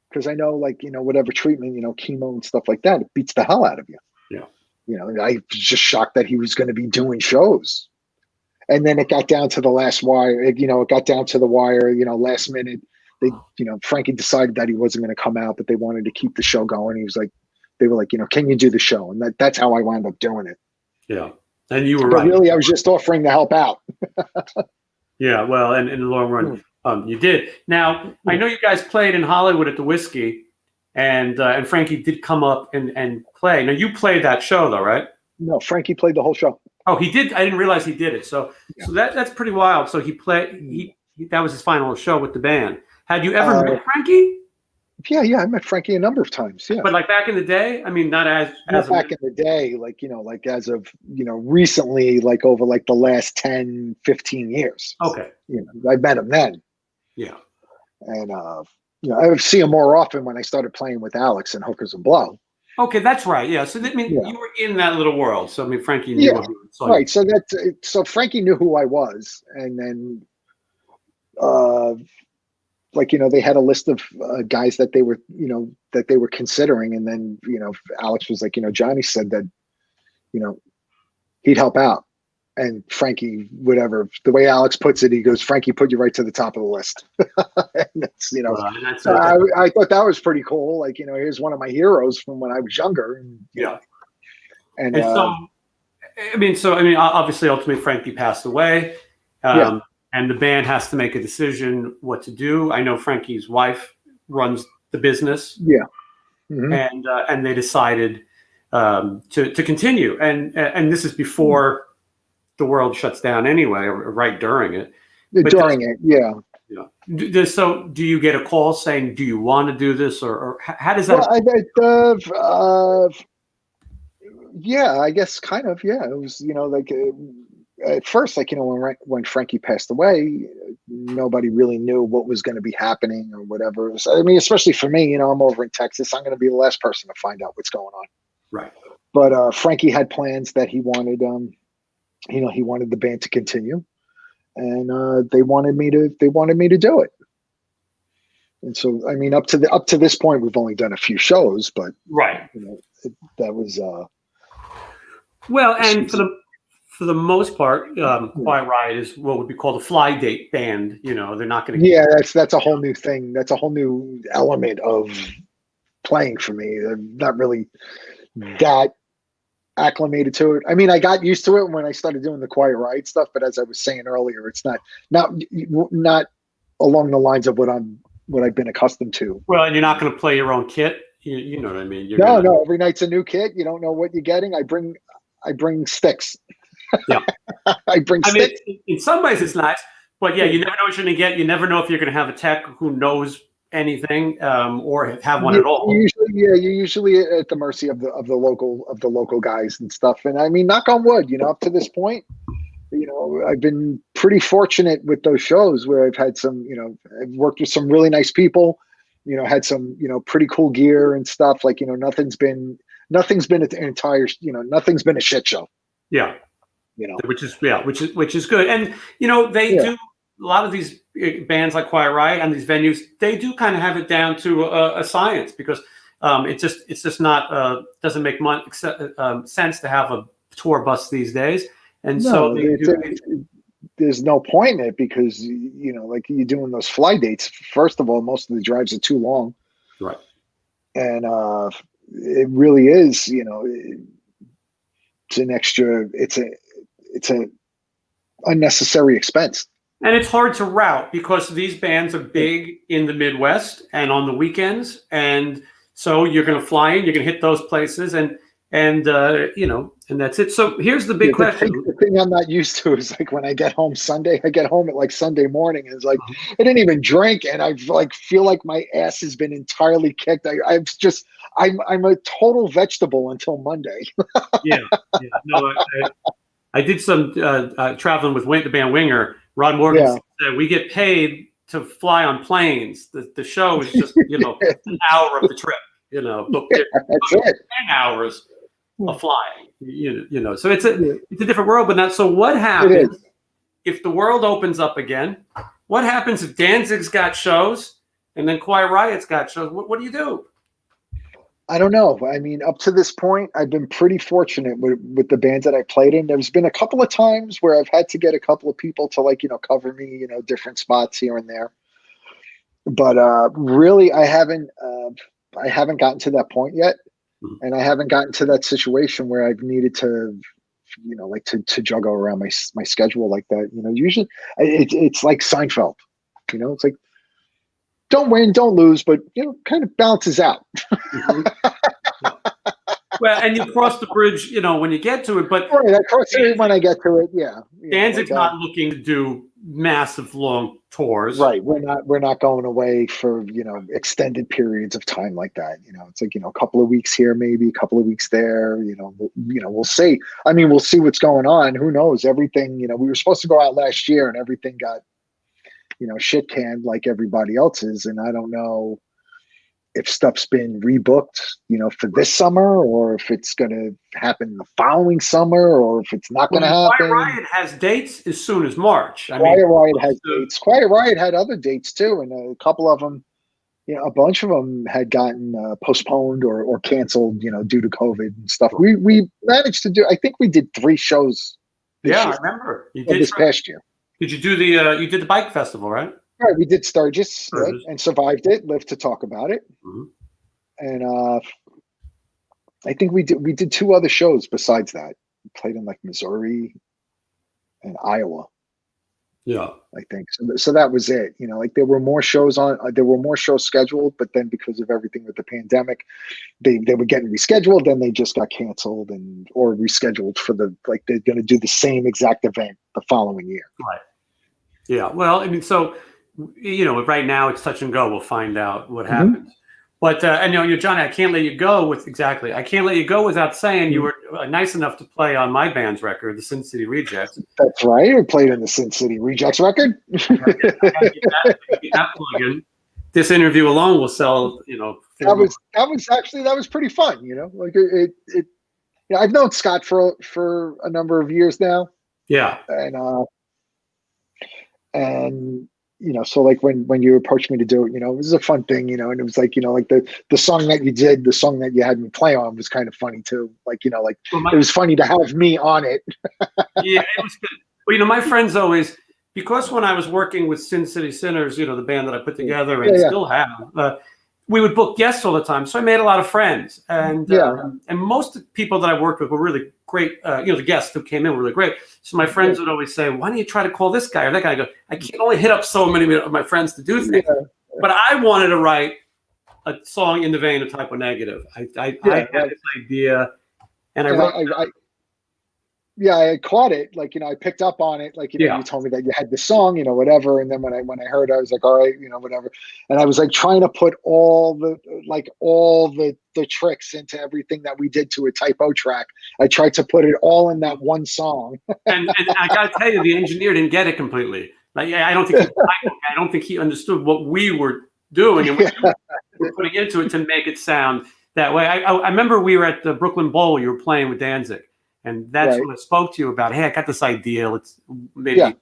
Because I know, like, whatever treatment, chemo and stuff like that, it beats the hell out of you. Yeah. I was just shocked that he was going to be doing shows. And then it got down to the last wire. It got down to the wire, last minute. They, Frankie decided that he wasn't going to come out, but they wanted to keep the show going. He was like, they were like, can you do the show? And that's how I wound up doing it. Yeah. And you were but right. Really, I was just offering to help out. Yeah. Well, and in the long run, you did. Now, I know you guys played in Hollywood at the Whiskey, and Frankie did come up and play. Now, you played that show, though, right? No, Frankie played the whole show. Oh, he did? I didn't realize he did it. So that's pretty wild. So he played. That was his final show with the band. Had you ever met Frankie? Yeah, I met Frankie a number of times. Yeah, but like back in the day, I mean, not back in the day, like like as of recently, like over like the last 10, 15 years. Okay, I met him then. Yeah, and I would see him more often when I started playing with Alex and Hookers and Blow. Okay, that's right. Yeah, so you were in that little world. So I mean, Frankie knew. Yeah, right. So Frankie knew who I was, and then. They had a list of guys that they were considering. And then, Alex was like, Johnny said that, he'd help out. And Frankie, whatever, the way Alex puts it, he goes, Frankie put you right to the top of the list. And that's, I thought that was pretty cool. Like, here's one of my heroes from when I was younger. And, and so, obviously ultimately Frankie passed away. and the band has to make a decision what to do. I know Frankie's wife runs the business, Yeah. Mm-hmm. And they decided to continue, and this is before the world shuts down anyway, or right during it. But During it, yeah. So do you get a call saying, do you want to do this, or how does that? Well, yeah, I guess kind of, yeah. It was, like at first, like, when Frankie passed away, nobody really knew what was going to be happening or whatever. So, I mean, especially for me, I'm over in Texas. I'm going to be the last person to find out what's going on. Right. But Frankie had plans that he wanted, he wanted the band to continue, and they wanted me to do it. And so, I mean, up to this point, we've only done a few shows, but right, that was well, and for the most part, Quiet Riot is what would be called a fly date band. They're not going to. Yeah, that's a whole new thing. That's a whole new element of playing for me. I'm not really that acclimated to it. I mean, I got used to it when I started doing the Quiet Riot stuff, but as I was saying earlier, it's not along the lines of what I've been accustomed to. Well, and you're not going to play your own kit. You know what I mean? No. Every night's a new kit. You don't know what you're getting. I bring sticks. Yeah. I bring sticks. Mean, in some ways it's nice, but yeah, you never know what you're going to get. You never know if you're going to have a tech who knows anything, or have one at all. You're usually at the mercy of the local guys and stuff. And I mean, knock on wood, up to this point, I've been pretty fortunate with those shows where I've had some, I've worked with some really nice people, had some, pretty cool gear and stuff. Like, nothing's been an entire, nothing's been a shit show. Yeah. Which is good. And, they do a lot of these bands like Quiet Riot and these venues, they do kind of have it down to a science, because it's just not, doesn't make sense to have a tour bus these days. And there's no point in it, because, like you're doing those fly dates. First of all, most of the drives are too long. Right. And it really is, it's an extra, it's an unnecessary expense. And it's hard to route, because these bands are big in the Midwest and on the weekends. And so you're going to fly in, you're going to hit those places, and that's it. So here's the big question. The thing I'm not used to is, like, when I get home Sunday, I get home at like Sunday morning, and it's like, I didn't even drink, and I feel like my ass has been entirely kicked. I'm a total vegetable until Monday. Yeah. No, I did some traveling with the band Winger. Rod Morgan said, we get paid to fly on planes. The show is just, an hour of the trip, but that's it. 10 hours of flying, so it's a different world. But so what happens if the world opens up again? What happens if Danzig's got shows and then Quiet Riot's got shows? What do you do? I don't know. I mean, up to this point, I've been pretty fortunate with the bands that I played in. There's been a couple of times where I've had to get a couple of people to cover me, different spots here and there. But really, I haven't gotten to that point yet. And I haven't gotten to that situation where I've needed to, to juggle around my schedule like that. Usually it's like Seinfeld, it's like, don't win, don't lose, but kind of balances out. Well, and you cross the bridge, when you get to it. But I cross it when I get to it. Yeah. Danzig's not looking to do massive long tours. Right. We're not going away for extended periods of time like that. It's like a couple of weeks here, maybe a couple of weeks there. We'll see. I mean, we'll see what's going on. Who knows? Everything. We were supposed to go out last year, and everything got shit canned like everybody else's. And I don't know if stuff's been rebooked, for this summer, or if it's going to happen the following summer, or if it's not going to happen. Quiet Riot has dates as soon as March. Quiet Riot has dates. Quiet Riot had other dates too, and a couple of them, a bunch of them had gotten postponed or canceled, due to COVID and stuff. We managed to do. I think we did 3 shows. I remember you did this past year. Did you do you did the bike festival, right? Right, we did Sturgis and survived it. Lived to talk about it. Mm-hmm. And I think we did 2 other shows besides that. We played in like Missouri and Iowa. Yeah. I think so. That was it. You know, like there were more shows scheduled, but then because of everything with the pandemic, they were getting rescheduled, then they just got canceled or rescheduled for they're going to do the same exact event the following year. Right. Yeah. Well, I mean, so right now it's touch and go. We'll find out what happens. But and Johnny, I can't let you go without saying you were nice enough to play on my band's record, the Sin City Rejects. That's right. I played on the Sin City Rejects record. That plug-in. This interview alone will sell. That was pretty fun. Like it. I've known Scott for a number of years now. Yeah. And so like when you approached me to do it, it was a fun thing, and it was like, like the song that you did, the song that you had me play on was kind of funny too. Like, it was funny to have me on it. Yeah, it was good. Well, my friends always, because when I was working with Sin City Sinners, the band that I put together and still have, we would book guests all the time. So I made a lot of friends, and most people that I worked with were really great. The guests who came in were really great. So my friends would always say, "Why don't you try to call this guy or that guy?" I go, "I can only hit up so many of my friends to do things." But I wanted to write a song in the vein of Typo Negative. I had this idea, and I wrote. I caught it. Like, I picked up on it. Like, you told me that you had the song, whatever. And then when I heard it, I was like, all right, whatever. And I was like trying to put all the tricks into everything that we did to a Typo track. I tried to put it all in that one song. and I got to tell you, the engineer didn't get it completely. Like, I don't think he understood what we were doing and what we were putting into it to make it sound that way. I remember we were at the Brooklyn Bowl. You were playing with Danzig. And that's when I spoke to you about, hey, I got this idea. Let's maybe do it.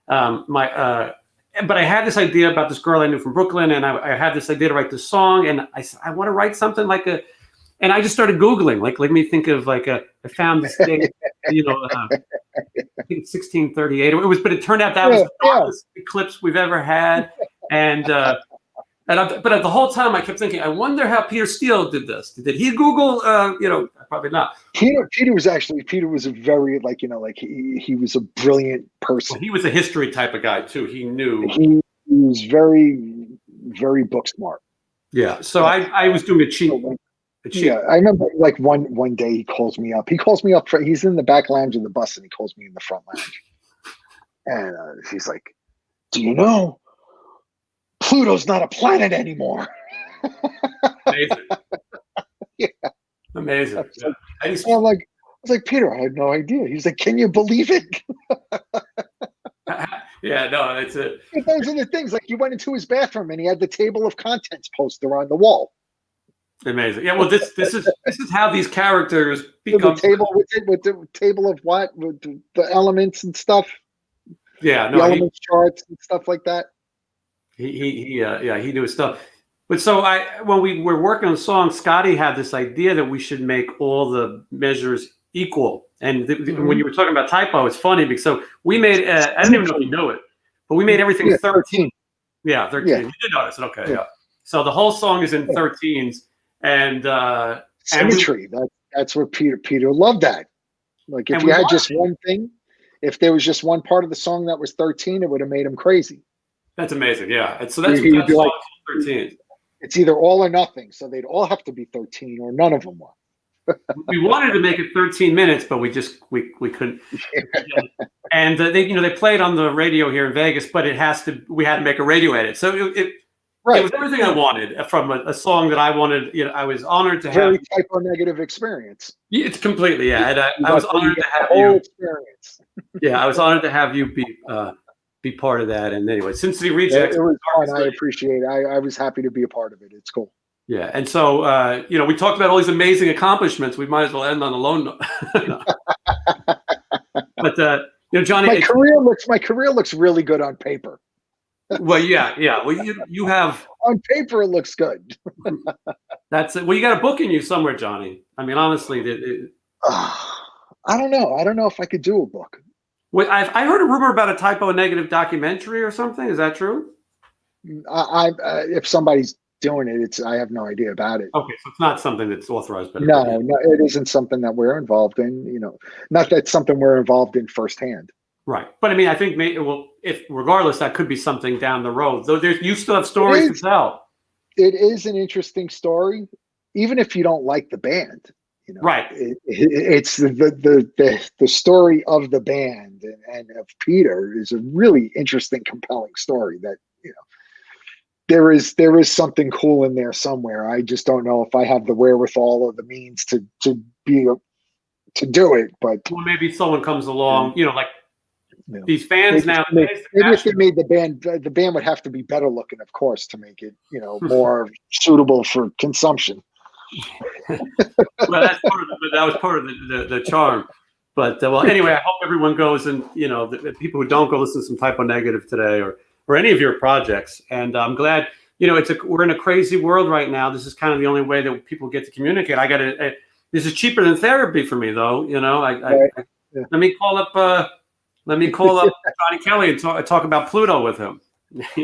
But I had this idea about this girl I knew from Brooklyn, and I had this idea to write this song, and I said, I want to write something and I just started Googling, like, let me think of I found this date, I think it's 1638. But it turned out that was the darkest eclipse we've ever had, but the whole time I kept thinking, I wonder how Peter Steele did this. Did he Google? Probably not. Peter was a very he was a brilliant person. Well, he was a history type of guy too. He knew. He was very, very book smart. Yeah. So I was doing a cheat. Yeah, I remember like one day he calls me up. He's in the back lounge of the bus, and he calls me in the front lounge, and he's like, "Do you know Pluto's not a planet anymore?" Amazing. Yeah. Amazing. I was like, Peter, I had no idea. He's like, can you believe it? Yeah, no, that's it. Those are the things. Like, you went into his bathroom and he had the table of contents poster on the wall. Amazing. Yeah, well, this is how these characters become. The table with the table of what? With the elements and stuff. Yeah, no, the elements charts and stuff like that. He knew his stuff. But so when we were working on the song, Scotty had this idea that we should make all the measures equal. And when you were talking about Typo, it's funny because we made, I don't even know if you know it, but we made everything 13. Yeah, 13. Yeah. You did notice it. Okay. Yeah. So the whole song is in 13s. And symmetry. That's what Peter loved that. Like, if you had just one thing, if there was just one part of the song that was 13, it would have made him crazy. That's amazing. Yeah. And so that's like 13. It's either all or nothing. So they'd all have to be 13 or none of them were. We wanted to make it 13 minutes, but we couldn't. And they played on the radio here in Vegas, but we had to make a radio edit. So it was everything I wanted from a song that I wanted. I was honored to have. Very Typo Negative experience. It's completely, yeah. And I was honored to have you. Experience. Yeah, I was honored to have you be part of that. And anyway, Sin City Rejects. It was fun. I appreciate it. I was happy to be a part of it. It's cool. Yeah, and so we talked about all these amazing accomplishments. We might as well end on a low note. But Johnny, my career looks really good on paper. Well, yeah. Well, you have on paper it looks good. That's it. Well, you got a book in you somewhere, Johnny. I mean, honestly, I don't know. I don't know if I could do a book. Wait, I heard a rumor about a Typo Negative documentary or something. Is that true? If somebody's doing it, I have no idea about it. Okay, so it's not something that's authorized. No, it isn't something that we're involved in. Not that it's something we're involved in firsthand. Right. But I mean, I think if regardless, that could be something down the road. Though you still have stories to tell. It is an interesting story, even if you don't like the band. Right. It's the story of the band and of Peter is a really interesting, compelling story that, there is something cool in there somewhere. I just don't know if I have the wherewithal or the means to do it. But maybe someone comes along, like these fans maybe, now. Maybe if they made the band would have to be better looking, of course, to make it more suitable for consumption. Well, that was part of the charm. But anyway, I hope everyone goes and the people who don't go listen to some Typo Negative today or any of your projects. And I'm glad we're in a crazy world right now. This is kind of the only way that people get to communicate. This is cheaper than therapy for me, though. Let me call up. Let me call up Johnny Kelly and talk about Pluto with him.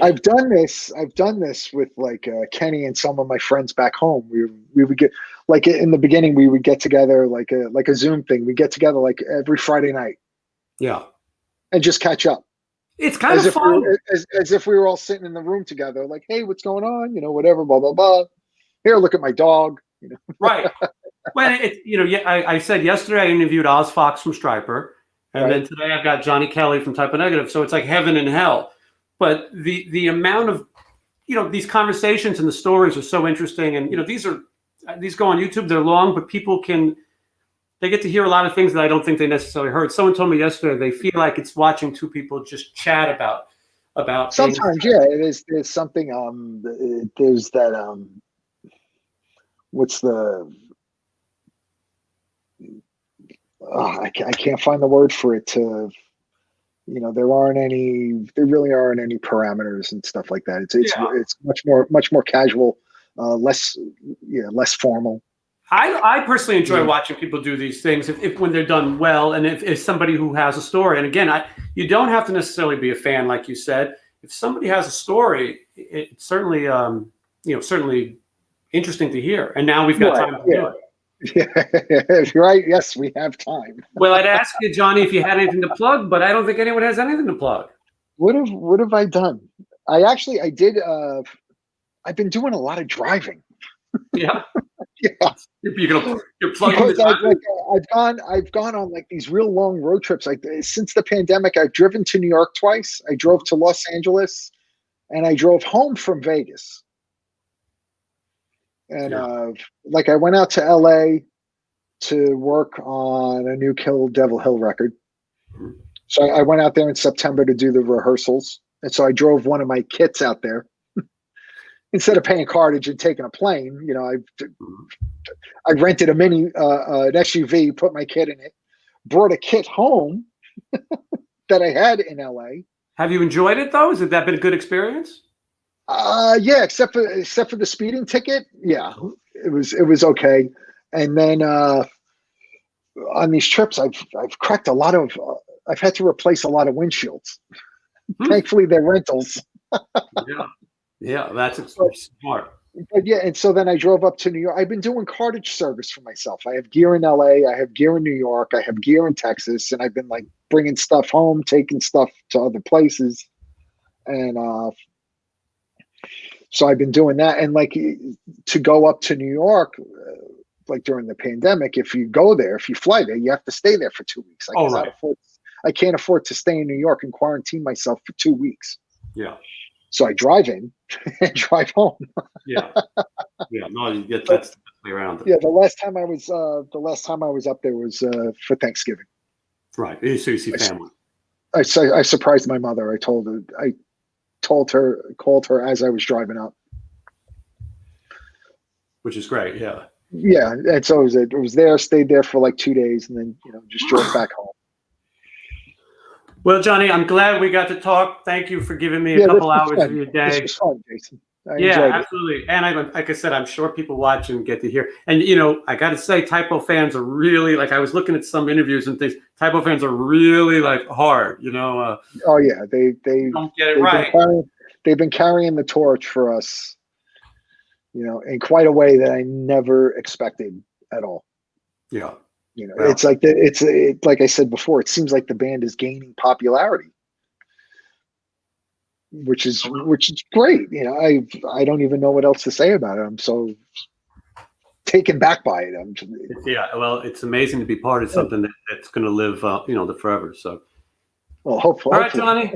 I've done this with like Kenny and some of my friends back home. We would get, like, in the beginning, we would get together like a Zoom thing. We get together like every Friday night. Yeah. And just catch up. It's kind of fun. As if we were all sitting in the room together, like, hey, what's going on? Whatever, blah, blah, blah. Here, look at my dog. Right. Well, I said yesterday I interviewed Oz Fox from Stryper. And then today I've got Johnny Kelly from Typo Negative. So it's like heaven and hell. But the amount of, these conversations and the stories are so interesting. And, these go on YouTube. They're long, but people they get to hear a lot of things that I don't think they necessarily heard. Someone told me yesterday they feel like it's watching two people just chat about sometimes things. Yeah, there's something there's that what's the I can't find the word for it to there really aren't any parameters and stuff like that. It's much more casual, less formal. I personally enjoy watching people do these things if when they're done well, and if somebody who has a story. And again, you don't have to necessarily be a fan, like you said. If somebody has a story, it's certainly certainly interesting to hear. And now we've got time to do it. Yeah, right. Yes, we have time. Well, I'd ask you, Johnny, if you had anything to plug, but I don't think anyone has anything to plug. What have I done? I did. I've been doing a lot of driving. Yeah. Yeah. You're plugging the I've gone on like these real long road trips. Like since the pandemic, I've driven to New York twice. I drove to Los Angeles, and I drove home from Vegas. And I went out to LA to work on a new Kill Devil Hill record. So I went out there in September to do the rehearsals. And so I drove one of my kits out there instead of paying cartage and taking a plane. I rented a mini, an SUV, put my kit in it, brought a kit home that I had in LA. Have you enjoyed it though? Has that been a good experience? Yeah, except for the speeding ticket. Yeah, it was okay. And then on these trips, I've cracked a lot of. I've had to replace a lot of windshields. Thankfully, they're rentals. Yeah, that's smart. But yeah, and so then I drove up to New York. I've been doing cartage service for myself. I have gear in LA. I have gear in New York. I have gear in Texas, and I've been like bringing stuff home, taking stuff to other places, and so I've been doing that. And like to go up to New York, like during the pandemic, if you fly there, you have to stay there for 2 weeks. I can't afford to stay in New York and quarantine myself for 2 weeks. Yeah. So I drive in and drive home. Yeah. No, you get that around it. Yeah. The last time I was up there was for Thanksgiving. Right. So you see family. I surprised my mother. I called her as I was driving up. Which is great. Yeah. Yeah. And so it was there, stayed there for like 2 days, and then, just drove back home. Well, Johnny, I'm glad we got to talk. Thank you for giving me a couple hours of your day. This was fun, Jason. Absolutely. And like I said, I'm sure people watch and get to hear. And, I got to say, Typo fans are really, like, I was looking at some interviews and things. Typo fans are really, like, hard, Oh, yeah. They don't get it right. They've been carrying the torch for us, in quite a way that I never expected at all. Yeah. You know, Well, it's like like I said before, it seems like the band is gaining popularity, which is great. You know, I don't even know what else to say about it. I'm so taken back by it. yeah, well, it's amazing to be part of something that's going to live, the forever. So, Well, all right, hopefully. Johnny,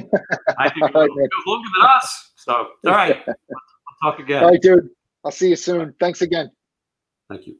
I think All you right, go man. longer than us. So, all right, we'll talk All again. right, dude. I'll see you All right, soon. Thanks again. thank you.